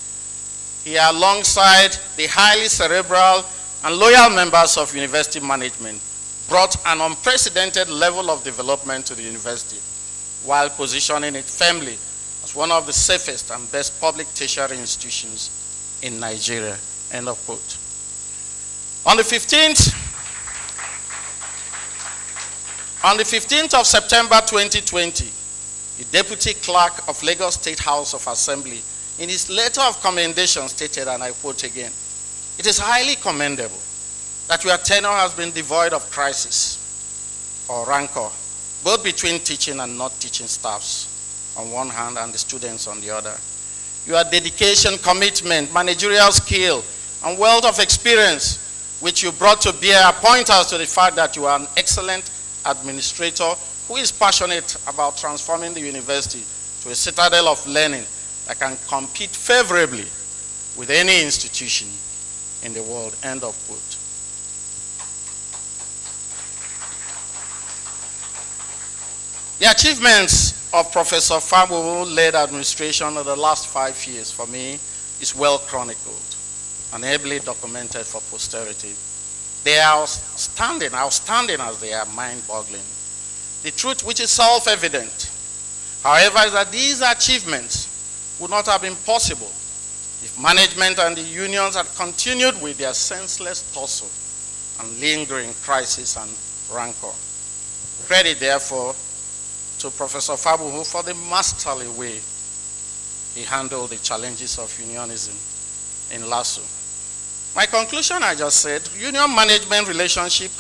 he, alongside the highly cerebral and loyal members of university management, brought an unprecedented level of development to the university, while positioning it firmly as one of the safest and best public tertiary institutions in Nigeria. End of quote. On the 15th of September 2020, the Deputy Clerk of Lagos State House of Assembly, in his letter of commendation, stated, and I quote again, "It is highly commendable that your tenure has been devoid of crisis or rancor, both between teaching and not teaching staffs on one hand and the students on the other. Your dedication, commitment, managerial skill, and wealth of experience which you brought to bear point us to the fact that you are an excellent administrator who is passionate about transforming the university to a citadel of learning that can compete favorably with any institution in the world." End of quote. The achievements of Professor Fagbohun-led administration of the last 5 years, for me, is well chronicled and ably documented for posterity. They are outstanding as they are mind-boggling. The truth, which is self-evident, however, is that these achievements would not have been possible if management and the unions had continued with their senseless tussle and lingering crisis and rancor. Credit, therefore, to Professor Fagbohun for the masterly way he handled the challenges of unionism in LASU. My conclusion, I just said, union-management relationship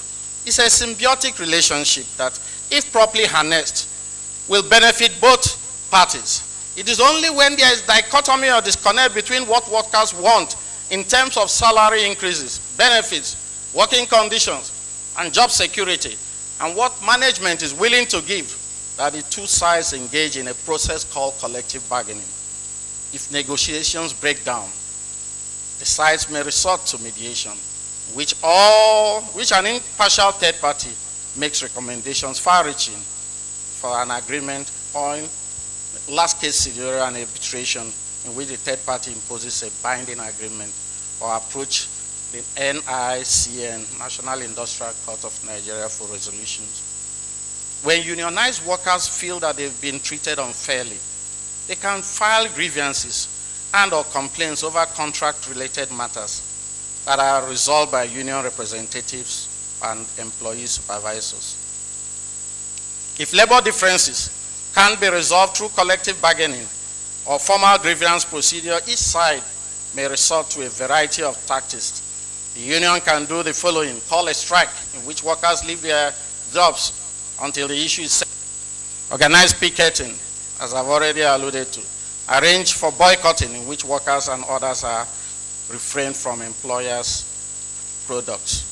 is a symbiotic relationship that, if properly harnessed, will benefit both parties. It is only when there is dichotomy or disconnect between what workers want in terms of salary increases, benefits, working conditions, and job security, and what management is willing to give, that the two sides engage in a process called collective bargaining. If negotiations break down, the sides may resort to mediation, which an impartial third party makes recommendations far-reaching for an agreement, or in last case scenario, an arbitration in which the third party imposes a binding agreement or approach the NICN, National Industrial Court of Nigeria, for resolutions. When unionized workers feel that they've been treated unfairly, they can file grievances and or complaints over contract-related matters that are resolved by union representatives and employee supervisors. If labor differences can be resolved through collective bargaining, or formal grievance procedure, each side may resort to a variety of tactics. The union can do the following: call a strike in which workers leave their jobs until the issue is settled. Organize picketing, as I've already alluded to. Arrange for boycotting, in which workers and others are refrained from employers' products.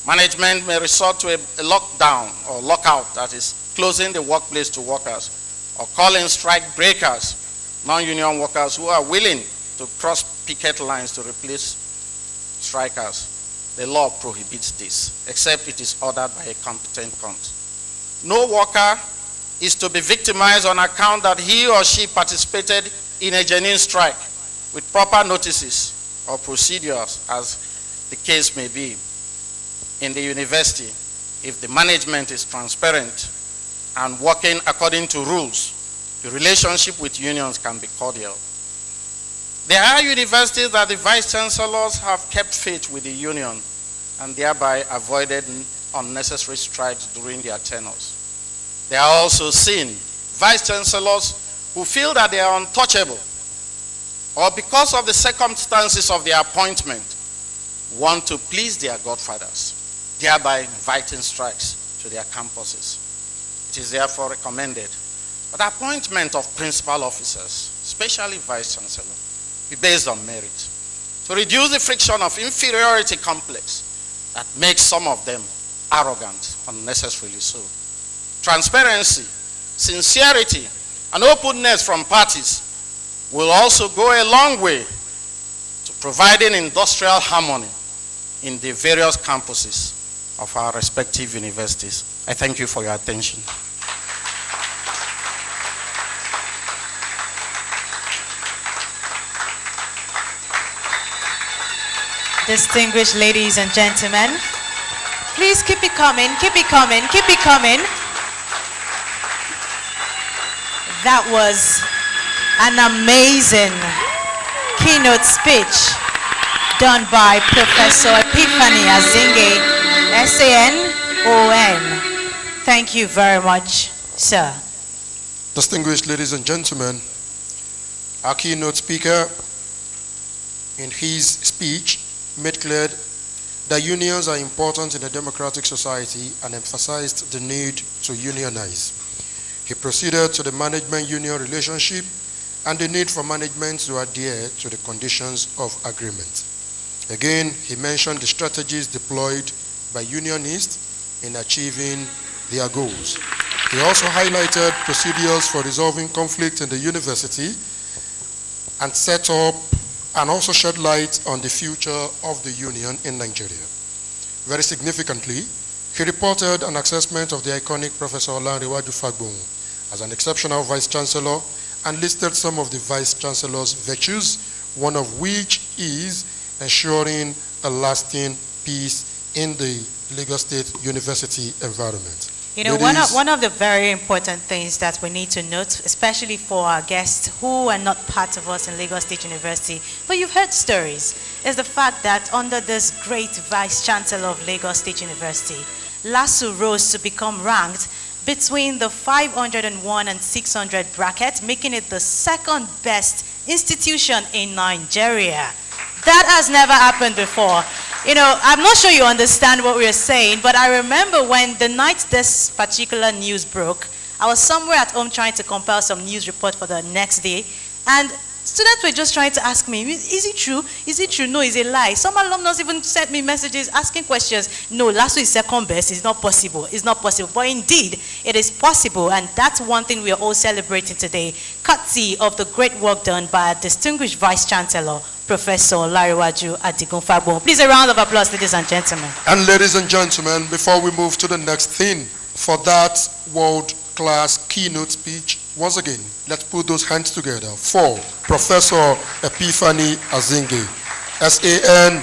Management may resort to a lockdown or lockout, that is closing the workplace to workers, or calling strike breakers, non-union workers who are willing to cross picket lines to replace strikers. The law prohibits this, except it is ordered by a competent court. No worker is to be victimized on account that he or she participated in a genuine strike with proper notices or procedures, as the case may be. In the university, if the management is transparent and working according to rules, the relationship with unions can be cordial. There are universities that the vice chancellors have kept faith with the union and thereby avoided unnecessary strikes during their tenures. There are also seen vice chancellors who feel that they are untouchable, or because of the circumstances of their appointment, want to please their godfathers, thereby inviting strikes to their campuses. It is therefore recommended that the appointment of principal officers, especially vice chancellor, be based on merit, to reduce the friction of inferiority complex that makes some of them arrogant, unnecessarily so. Transparency, sincerity, and openness from parties will also go a long way to providing industrial harmony in the various campuses of our respective universities. I thank you for your attention. Distinguished ladies and gentlemen, please keep it coming, keep it coming, keep it coming. That was an amazing keynote speech done by Professor Epiphany Azinge, SANON. Thank you very much, sir. Distinguished ladies and gentlemen, our keynote speaker in his speech made clear that unions are important in a democratic society and emphasized the need to unionize. He proceeded to the management-union relationship and the need for management to adhere to the conditions of agreement. Again, he mentioned the strategies deployed by unionists in achieving their goals. He also highlighted procedures for resolving conflict in the university and set up and also shed light on the future of the union in Nigeria. Very significantly, he reported an assessment of the iconic Professor Iconic Fagbohun as an exceptional vice chancellor and listed some of the vice chancellor's virtues, one of which is ensuring a lasting peace in the Lagos State University environment. You know, one of the very important things that we need to note, especially for our guests who are not part of us in Lagos State University, but you've heard stories, is the fact that under this great Vice Chancellor of Lagos State University, LASU rose to become ranked between the 501 and 600 bracket, making it the second best institution in Nigeria. That has never happened before. You know, I'm not sure you understand what we are saying, but I remember when the night this particular news broke, I was somewhere at home trying to compile some news report for the next day, and students were just trying to ask me, is it true? Is it true? No, it's a lie. Some alumnus even sent me messages asking questions. No, last week is second best. It's not possible. It's not possible. But indeed, it is possible, and that's one thing we are all celebrating today, courtesy of the great work done by a distinguished Vice Chancellor, Professor Lariwaju Adigun Fagbohun. Please, a round of applause, ladies and gentlemen. And ladies and gentlemen, before we move to the next thing, for that world-class keynote speech, once again, let's put those hands together for Professor Epiphany Azinge, SANOON.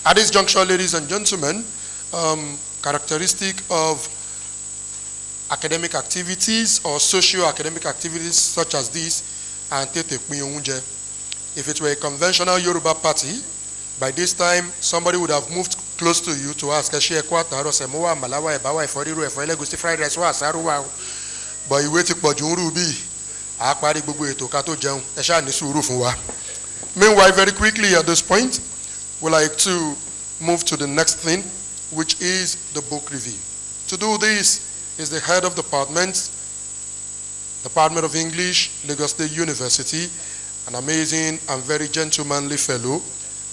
At this juncture, ladies and gentlemen, characteristic of academic activities or socio-academic activities such as this, if it were a conventional Yoruba party, by this time somebody would have moved close to you to ask, but you wait for Junrubi. a parí gbogbo ètò ká tó jẹun ẹ ṣáà ní sùúrù fún wa. Meanwhile, very quickly at this point, we'd like to move to the next thing, which is the book review. To do this is the head of Department of English, Lagos State University, an amazing and very gentlemanly fellow,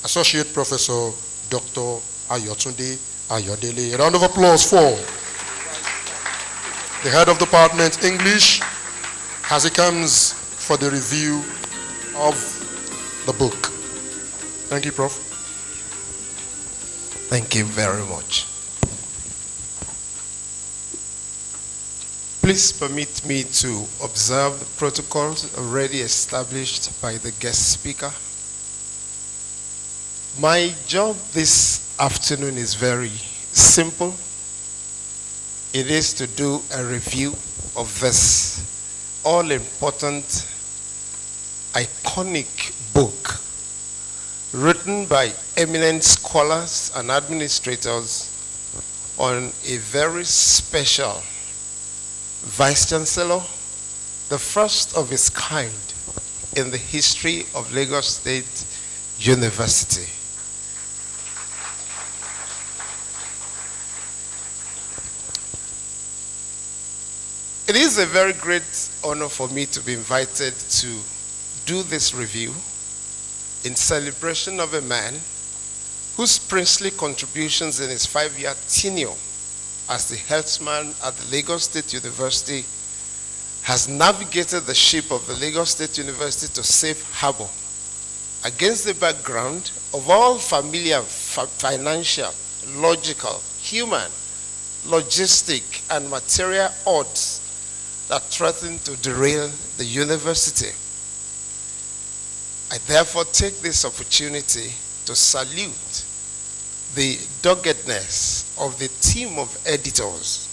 Associate Professor Dr. Ayotunde Ayodele. A round of applause for the head of Department English as he comes for the review of the book. Thank you, Prof. Thank you very much. Please permit me to observe the protocols already established by the guest speaker. My job this afternoon is very simple. It is to do a review of this all-important, iconic book written by eminent scholars and administrators on a very special Vice-Chancellor, the first of its kind in the history of Lagos State University. It is a very great honor for me to be invited to do this review in celebration of a man whose princely contributions in his 5-year tenure as the healthman at the Lagos State University has navigated the ship of the Lagos State University to safe harbor against the background of all familiar financial, logical, human, logistic, and material odds that threaten to derail the university. I therefore take this opportunity to salute the doggedness of the team of editors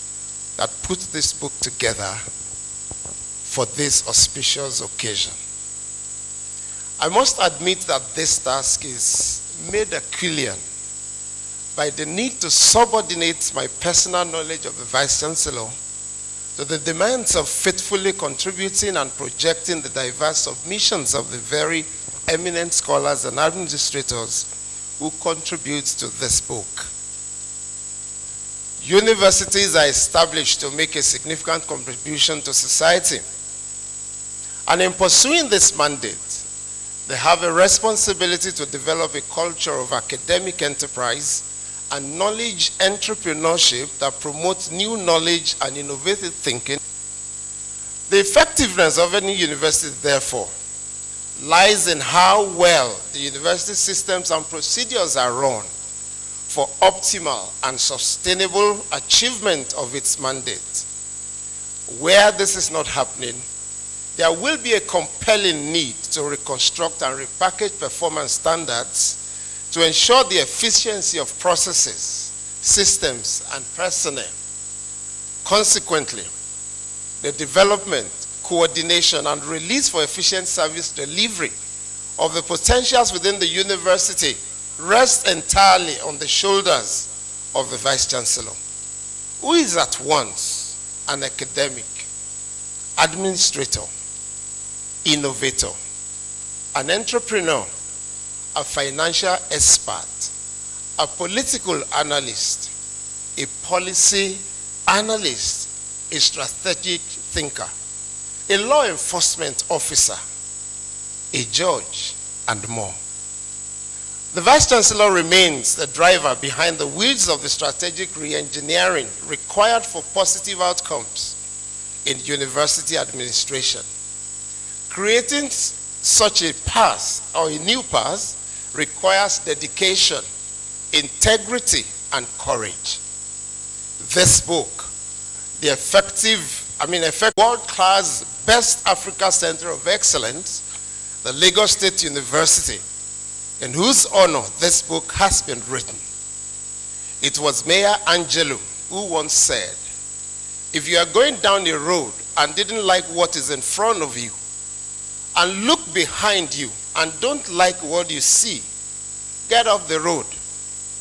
that put this book together for this auspicious occasion. I must admit that this task is made Herculean by the need to subordinate my personal knowledge of the Vice-Chancellor to the demands of faithfully contributing and projecting the diverse submissions of the very eminent scholars and administrators who contribute to this book. Universities are established to make a significant contribution to society. And in pursuing this mandate, they have a responsibility to develop a culture of academic enterprise and knowledge entrepreneurship that promotes new knowledge and innovative thinking. The effectiveness of any university, therefore, lies in how well the university systems and procedures are run for optimal and sustainable achievement of its mandate. Where this is not happening, there will be a compelling need to reconstruct and repackage performance standards to ensure the efficiency of processes, systems, and personnel. Consequently, the development, coordination, and release for efficient service delivery of the potentials within the university rests entirely on the shoulders of the Vice-Chancellor, who is at once an academic, administrator, innovator, an entrepreneur, a financial expert, a political analyst, a policy analyst, a strategic thinker, a law enforcement officer, a judge, and more. The Vice-Chancellor remains the driver behind the wheels of the strategic re-engineering required for positive outcomes in university administration. Creating such a path or a new path requires dedication, integrity, and courage. This book, the effective world-class Best Africa Center of Excellence, the Lagos State University, in whose honor this book has been written. It was Mayor Angelou who once said, if you are going down a road and didn't like what is in front of you, and look behind you and don't like what you see, get off the road,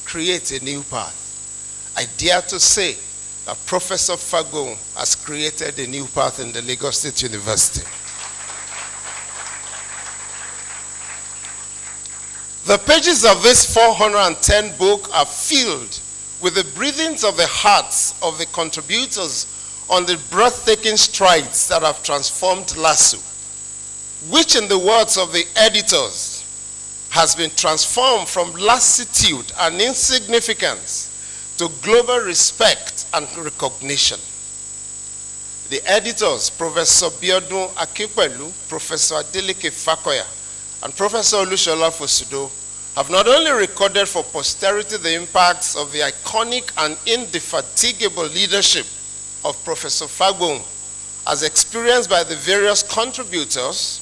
create a new path. I dare to say that Professor Fagbohun has created a new path in the Lagos State University. The pages of this 410 book are filled with the breathings of the hearts of the contributors on the breathtaking strides that have transformed LASU, which in the words of the editors has been transformed from lassitude and insignificance to global respect and recognition. The editors, Professor Biodun Akipelu, Professor Adeleke Fakoya, and Professor Olushola Fosudo, have not only recorded for posterity the impacts of the iconic and indefatigable leadership of Professor Fagbohun as experienced by the various contributors,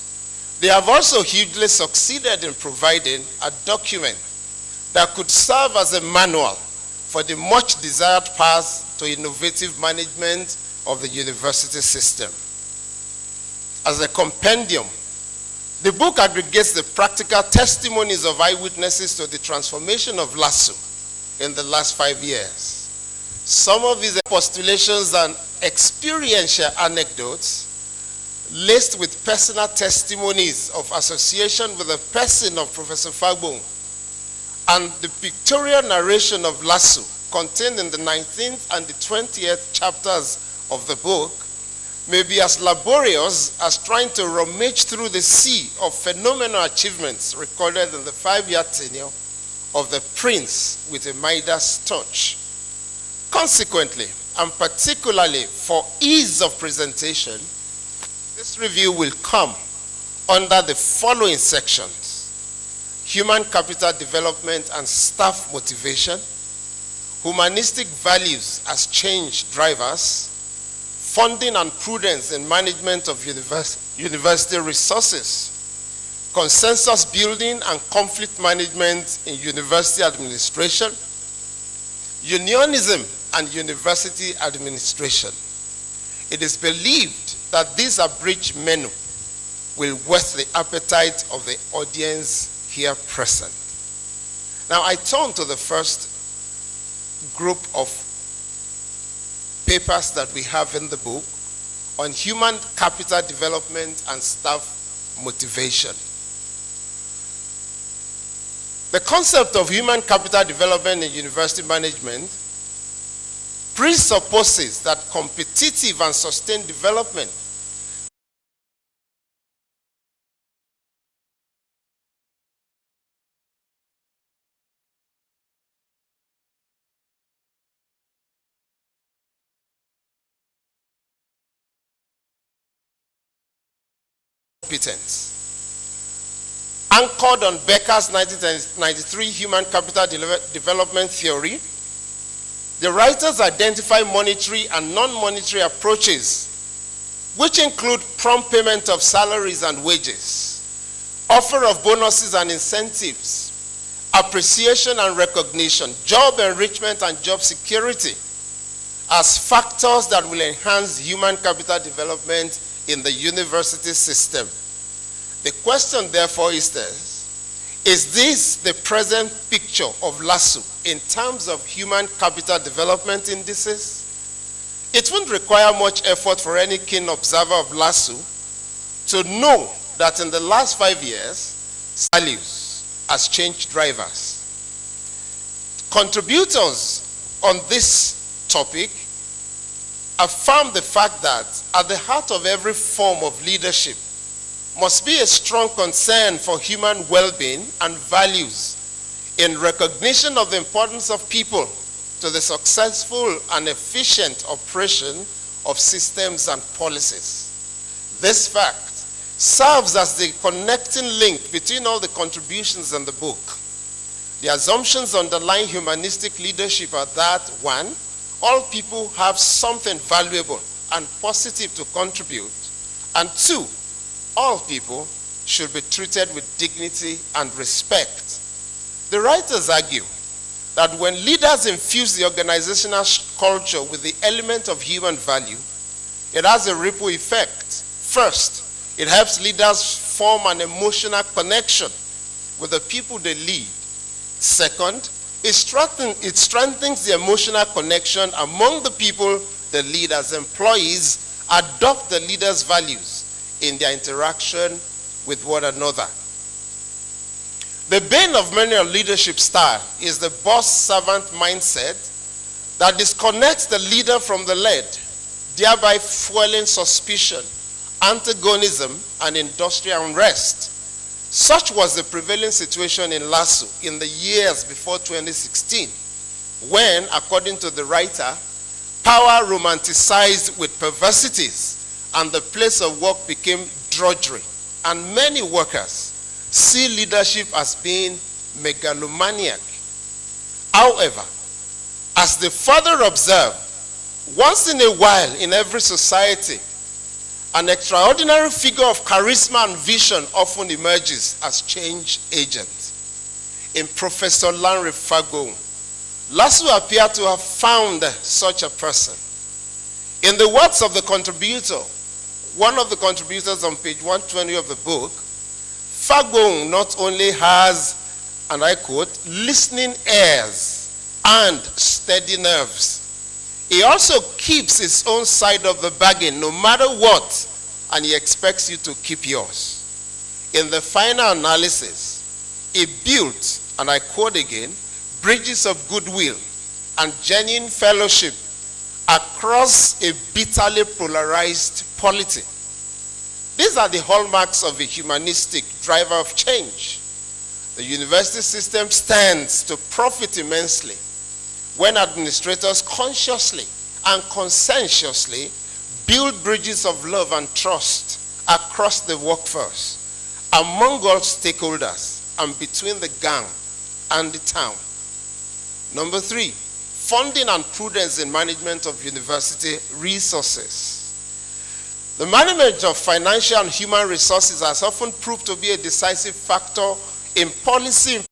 they have also hugely succeeded in providing a document that could serve as a manual for the much desired path to innovative management of the university system. As a compendium, the book aggregates the practical testimonies of eyewitnesses to the transformation of LASU in the last 5 years. Some of these postulations and experiential anecdotes, laced with personal testimonies of association with the person of Professor Fagbohun, and the pictorial narration of LASU contained in the 19th and the 20th chapters of the book, may be as laborious as trying to rummage through the sea of phenomenal achievements recorded in the 5-year tenure of the prince with a Midas touch. Consequently, and particularly for ease of presentation, this review will come under the following sections: human capital development and staff motivation, humanistic values as change drivers, funding and prudence in management of university resources, consensus building and conflict management in university administration, unionism and university administration. It is believed that this abridged menu will whet the appetite of the audience here present. Now I turn to the first group of papers that we have in the book on human capital development and staff motivation. The concept of human capital development in university management presupposes that competitive and sustained development competence. Anchored on Becker's 1993 human capital development theory, the writers identify monetary and non-monetary approaches, which include prompt payment of salaries and wages, offer of bonuses and incentives, appreciation and recognition, job enrichment and job security, as factors that will enhance human capital development in the university system. The question, therefore, is this the present picture of LASU in terms of human capital development indices? It wouldn't require much effort for any keen observer of LASU to know that in the last 5 years, values as change drivers. Contributors on this topic affirm the fact that at the heart of every form of leadership must be a strong concern for human well-being and values in recognition of the importance of people to the successful and efficient operation of systems and policies. This fact serves as the connecting link between all the contributions in the book. The assumptions underlying humanistic leadership are that, 1, all people have something valuable and positive to contribute, and 2, all people should be treated with dignity and respect. The writers argue that when leaders infuse the organizational culture with the element of human value, it has a ripple effect. First, it helps leaders form an emotional connection with the people they lead. Second, it strengthens the emotional connection among the people the lead as employees adopt the leader's values in their interaction with one another. The bane of many a leadership style is the boss-servant mindset that disconnects the leader from the led, thereby fueling suspicion, antagonism, and industrial unrest. Such was the prevailing situation in LASU in the years before 2016, when, according to the writer, power romanticized with perversities and the place of work became drudgery, and many workers see leadership as being megalomaniac. However, as the father observed, once in a while in every society, an extraordinary figure of charisma and vision often emerges as change agent. In Professor Iconic Fagbohun, LASU appeared to have found such a person. In the words of the contributor, one of the contributors on page 120 of the book, Fagbohun not only has, and I quote, listening ears and steady nerves, he also keeps his own side of the bargain no matter what, and he expects you to keep yours. In the final analysis, he built, and I quote again, bridges of goodwill and genuine fellowship across a bitterly polarized polity. These are the hallmarks of a humanistic driver of change. The university system stands to profit immensely when administrators consciously and conscientiously build bridges of love and trust across the workforce, among all stakeholders, and between the gang and the town. Number 3, funding and prudence in management of university resources. The management of financial and human resources has often proved to be a decisive factor in policy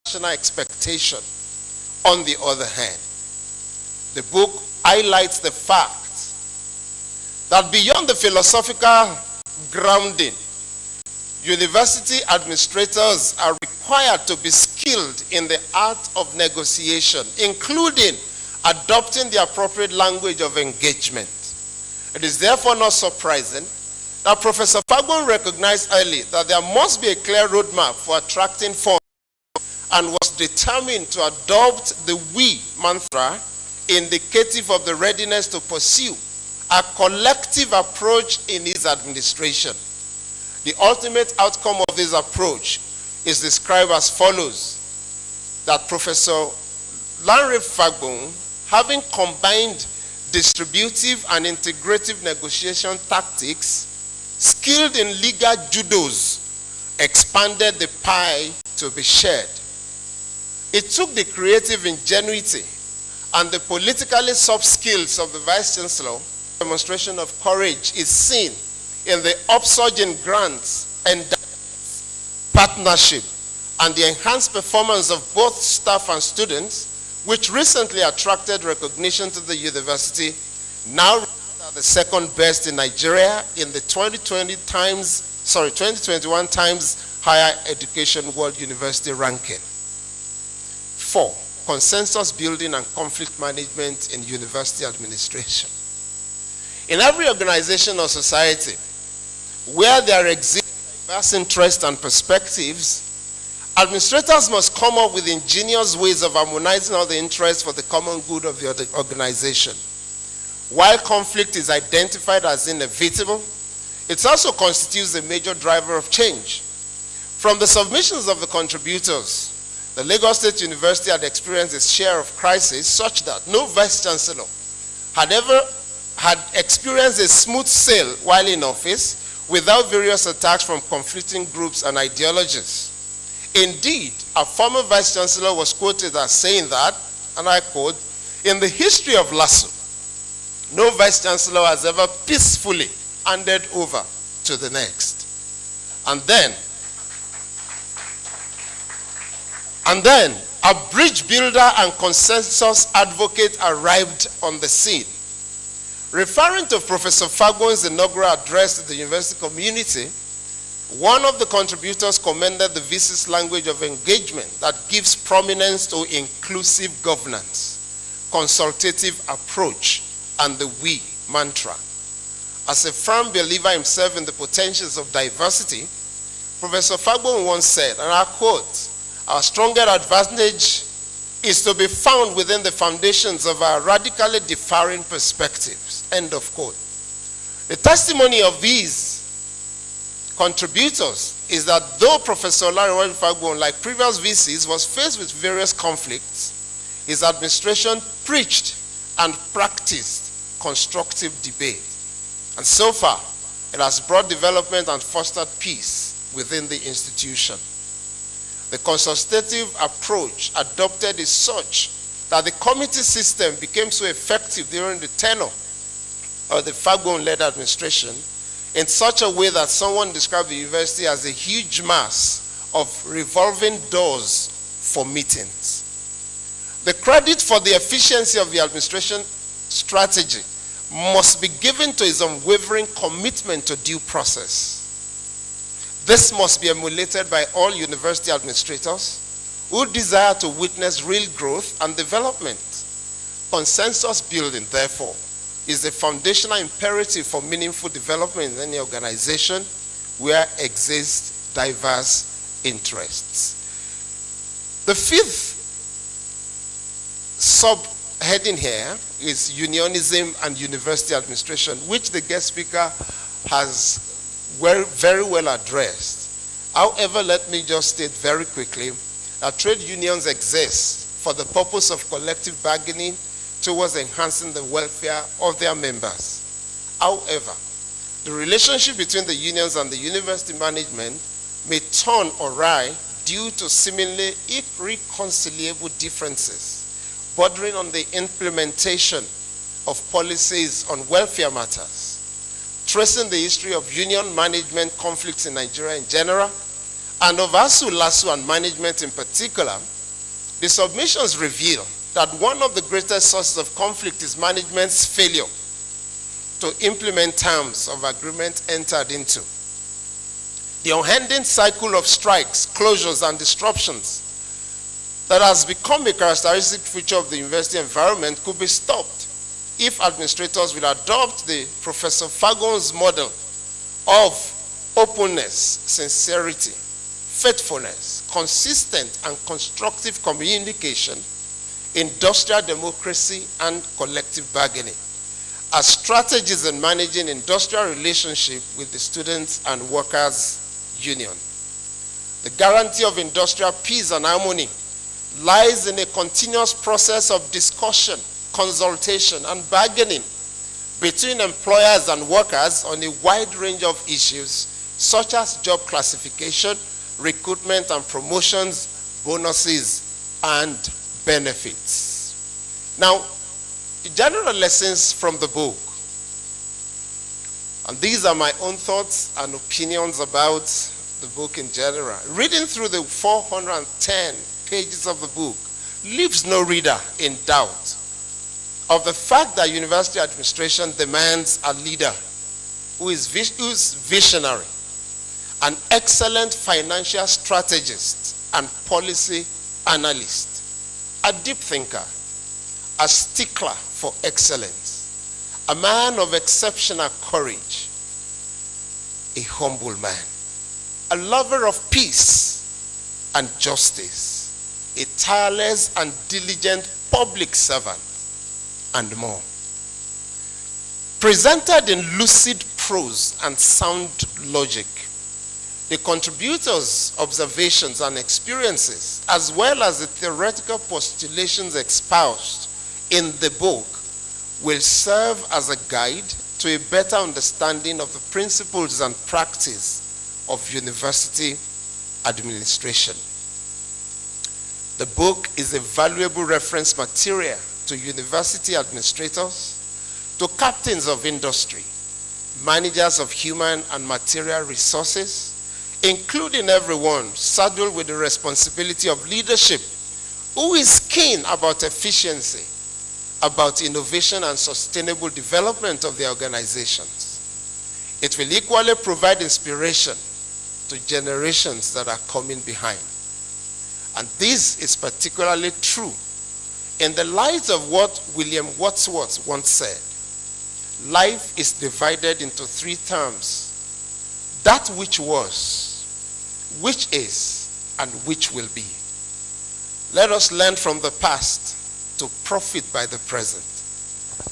national expectation. On the other hand, the book highlights the fact that beyond the philosophical grounding, university administrators are required to be skilled in the art of negotiation, including adopting the appropriate language of engagement. It is therefore not surprising that Professor Fagbohun recognized early that there must be a clear roadmap for attracting funds, and was determined to adopt the we mantra, indicative of the readiness to pursue a collective approach in his administration. The ultimate outcome of this approach is described as follows: that Professor Iconic Fagbohun, having combined distributive and integrative negotiation tactics, skilled in legal judos, expanded the pie to be shared. It took the creative ingenuity and the politically soft skills of the Vice Chancellor. Demonstration of courage is seen in the upsurge in grants and partnership and the enhanced performance of both staff and students, which recently attracted recognition to the university, now ranked the second best in Nigeria in the 2021 Times Higher Education World University Ranking. 4, consensus building and conflict management in university administration. In every organization or society where there exist diverse interests and perspectives, administrators must come up with ingenious ways of harmonizing all the interests for the common good of the organization. While conflict is identified as inevitable, It also constitutes a major driver of change. From the submissions of the contributors, the Lagos State University had experienced its share of crisis such that no vice chancellor had experienced a smooth sail while in office without various attacks from conflicting groups and ideologies. Indeed, a former vice chancellor was quoted as saying that, and I quote, "In the history of LASU, no vice chancellor has ever peacefully handed over to the next." And then a bridge builder and consensus advocate arrived on the scene. Referring to Professor Fagbohun's inaugural address to the university community, one of the contributors commended the VC's language of engagement that gives prominence to inclusive governance, consultative approach, and the we mantra. As a firm believer himself in the potentials of diversity, Professor Fagbohun once said, and I quote, "Our stronger advantage is to be found within the foundations of our radically differing perspectives," end of quote. The testimony of these contributors is that though Professor Olariwaju Fagbohun, like previous VCs, was faced with various conflicts, his administration preached and practiced constructive debate. And so far, it has brought development and fostered peace within the institution. The consultative approach adopted is such that the committee system became so effective during the tenure of the Fagbohun-led administration in such a way that someone described the university as a huge mass of revolving doors for meetings. The credit for the efficiency of the administration strategy must be given to his unwavering commitment to due process. This must be emulated by all university administrators who desire to witness real growth and development. Consensus building, therefore, is the foundational imperative for meaningful development in any organization where exist diverse interests. The fifth subheading here is unionism and university administration, which the guest speaker has very well addressed. However, let me just state very quickly that trade unions exist for the purpose of collective bargaining towards enhancing the welfare of their members. However, the relationship between the unions and the university management may turn awry due to seemingly irreconcilable differences bordering on the implementation of policies on welfare matters. Tracing the history of union management conflicts in Nigeria in general, and of ASU, LASU, and management in particular, the submissions reveal that one of the greatest sources of conflict is management's failure to implement terms of agreement entered into. The unending cycle of strikes, closures, and disruptions that has become a characteristic feature of the university environment could be stopped if administrators will adopt the Professor Fagbohun's model of openness, sincerity, faithfulness, consistent and constructive communication, industrial democracy, and collective bargaining as strategies in managing industrial relationship with the students and workers union. The guarantee of industrial peace and harmony lies in a continuous process of discussion, consultation, and bargaining between employers and workers on a wide range of issues such as job classification, recruitment and promotions, bonuses, and benefits. Now, general lessons from the book. And these are my own thoughts and opinions about the book in general. Reading through the 410 pages of the book leaves no reader in doubt of the fact that university administration demands a leader who's visionary, an excellent financial strategist and policy analyst, a deep thinker, a stickler for excellence, a man of exceptional courage, a humble man, a lover of peace and justice, a tireless and diligent public servant, and more. Presented in lucid prose and sound logic. The contributors' observations and experiences, as well as the theoretical postulations espoused in the book, will serve as a guide to a better understanding of the principles and practice of university administration. The book is a valuable reference material to university administrators, to captains of industry, managers of human and material resources, including everyone saddled with the responsibility of leadership, who is keen about efficiency, about innovation and sustainable development of their organizations. It will equally provide inspiration to generations that are coming behind. And this is particularly true in the light of what William Wordsworth once said. Life is divided into three terms: that which was, which is, and which will be. Let us learn from the past to profit by the present,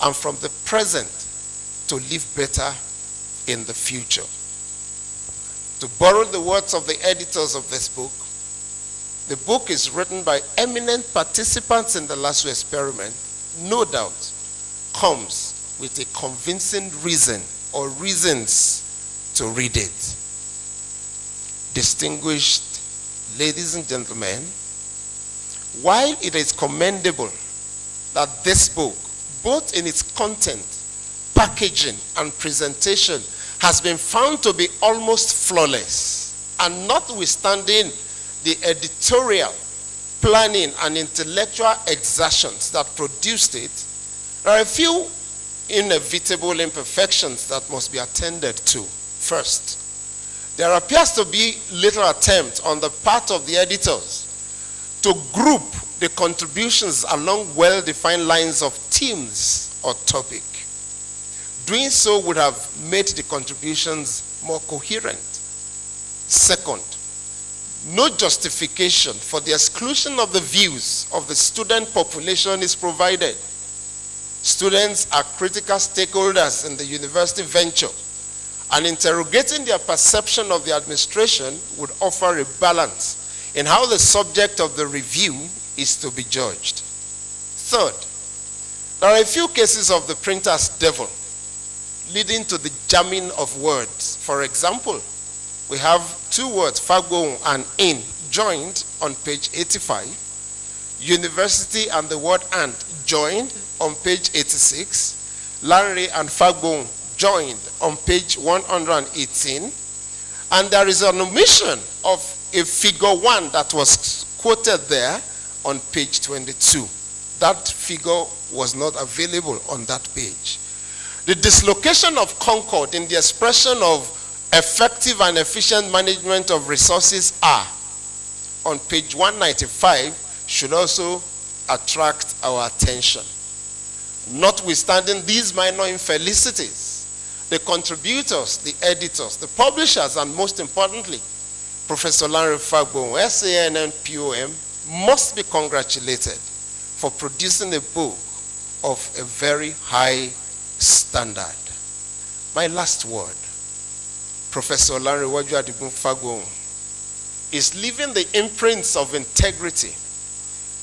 and from the present to live better in the future. To borrow the words of the editors of this book, the book is written by eminent participants in the LASU experiment, no doubt comes with a convincing reason or reasons to read it. Distinguished ladies and gentlemen, while it is commendable that this book, both in its content, packaging, and presentation, has been found to be almost flawless, and notwithstanding the editorial, planning, and intellectual exertions that produced it, there are a few inevitable imperfections that must be attended to. First, there appears to be little attempt on the part of the editors to group the contributions along well-defined lines of themes or topic. Doing so would have made the contributions more coherent. Second, no justification for the exclusion of the views of the student population is provided. Students are critical stakeholders in the university venture, and interrogating their perception of the administration would offer a balance in how the subject of the review is to be judged. Third, there are a few cases of the printer's devil leading to the jamming of words. For example, we have two words, Fagbohun and in, joined on page 85, university and the word and joined on page 86, Larry and Fagbohun joined on page 118, and there is an omission of a figure 1 that was quoted there on page 22. That figure was not available on that page. The dislocation of concord in the expression of effective and efficient management of resources are on page 195 should also attract our attention. Notwithstanding these minor infelicities, the contributors, the editors, the publishers, and most importantly, Professor Larry Fagbohun, SAN and POM, must be congratulated for producing a book of a very high standard. My last word, Professor Larry Fagbohun is leaving the imprints of integrity,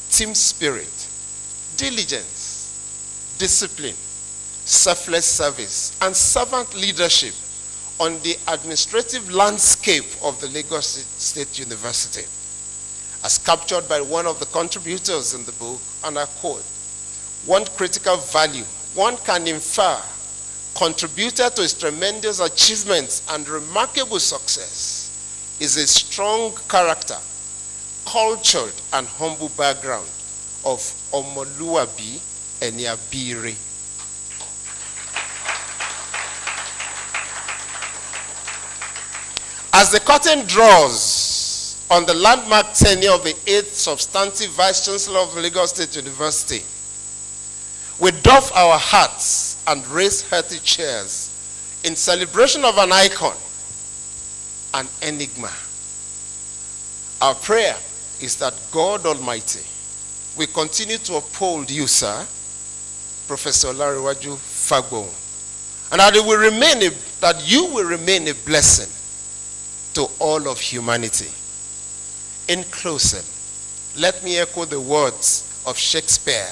team spirit, diligence, discipline, selfless service, and servant leadership on the administrative landscape of the Lagos State University. As captured by one of the contributors in the book, and I quote, one critical value one can infer contributed to his tremendous achievements and remarkable success is a strong character, cultured and humble background of Omoluabi Eniabiri. As the curtain draws on the landmark tenure of the 8th substantive Vice Chancellor of Lagos State University, we doff our hats and raise hearty chairs in celebration of an icon, an enigma. Our prayer is that God Almighty will continue to uphold you, sir, Professor Olariwaju Fagbohun, and that it will remain that you will remain a blessing to all of humanity. In closing, let me echo the words of Shakespeare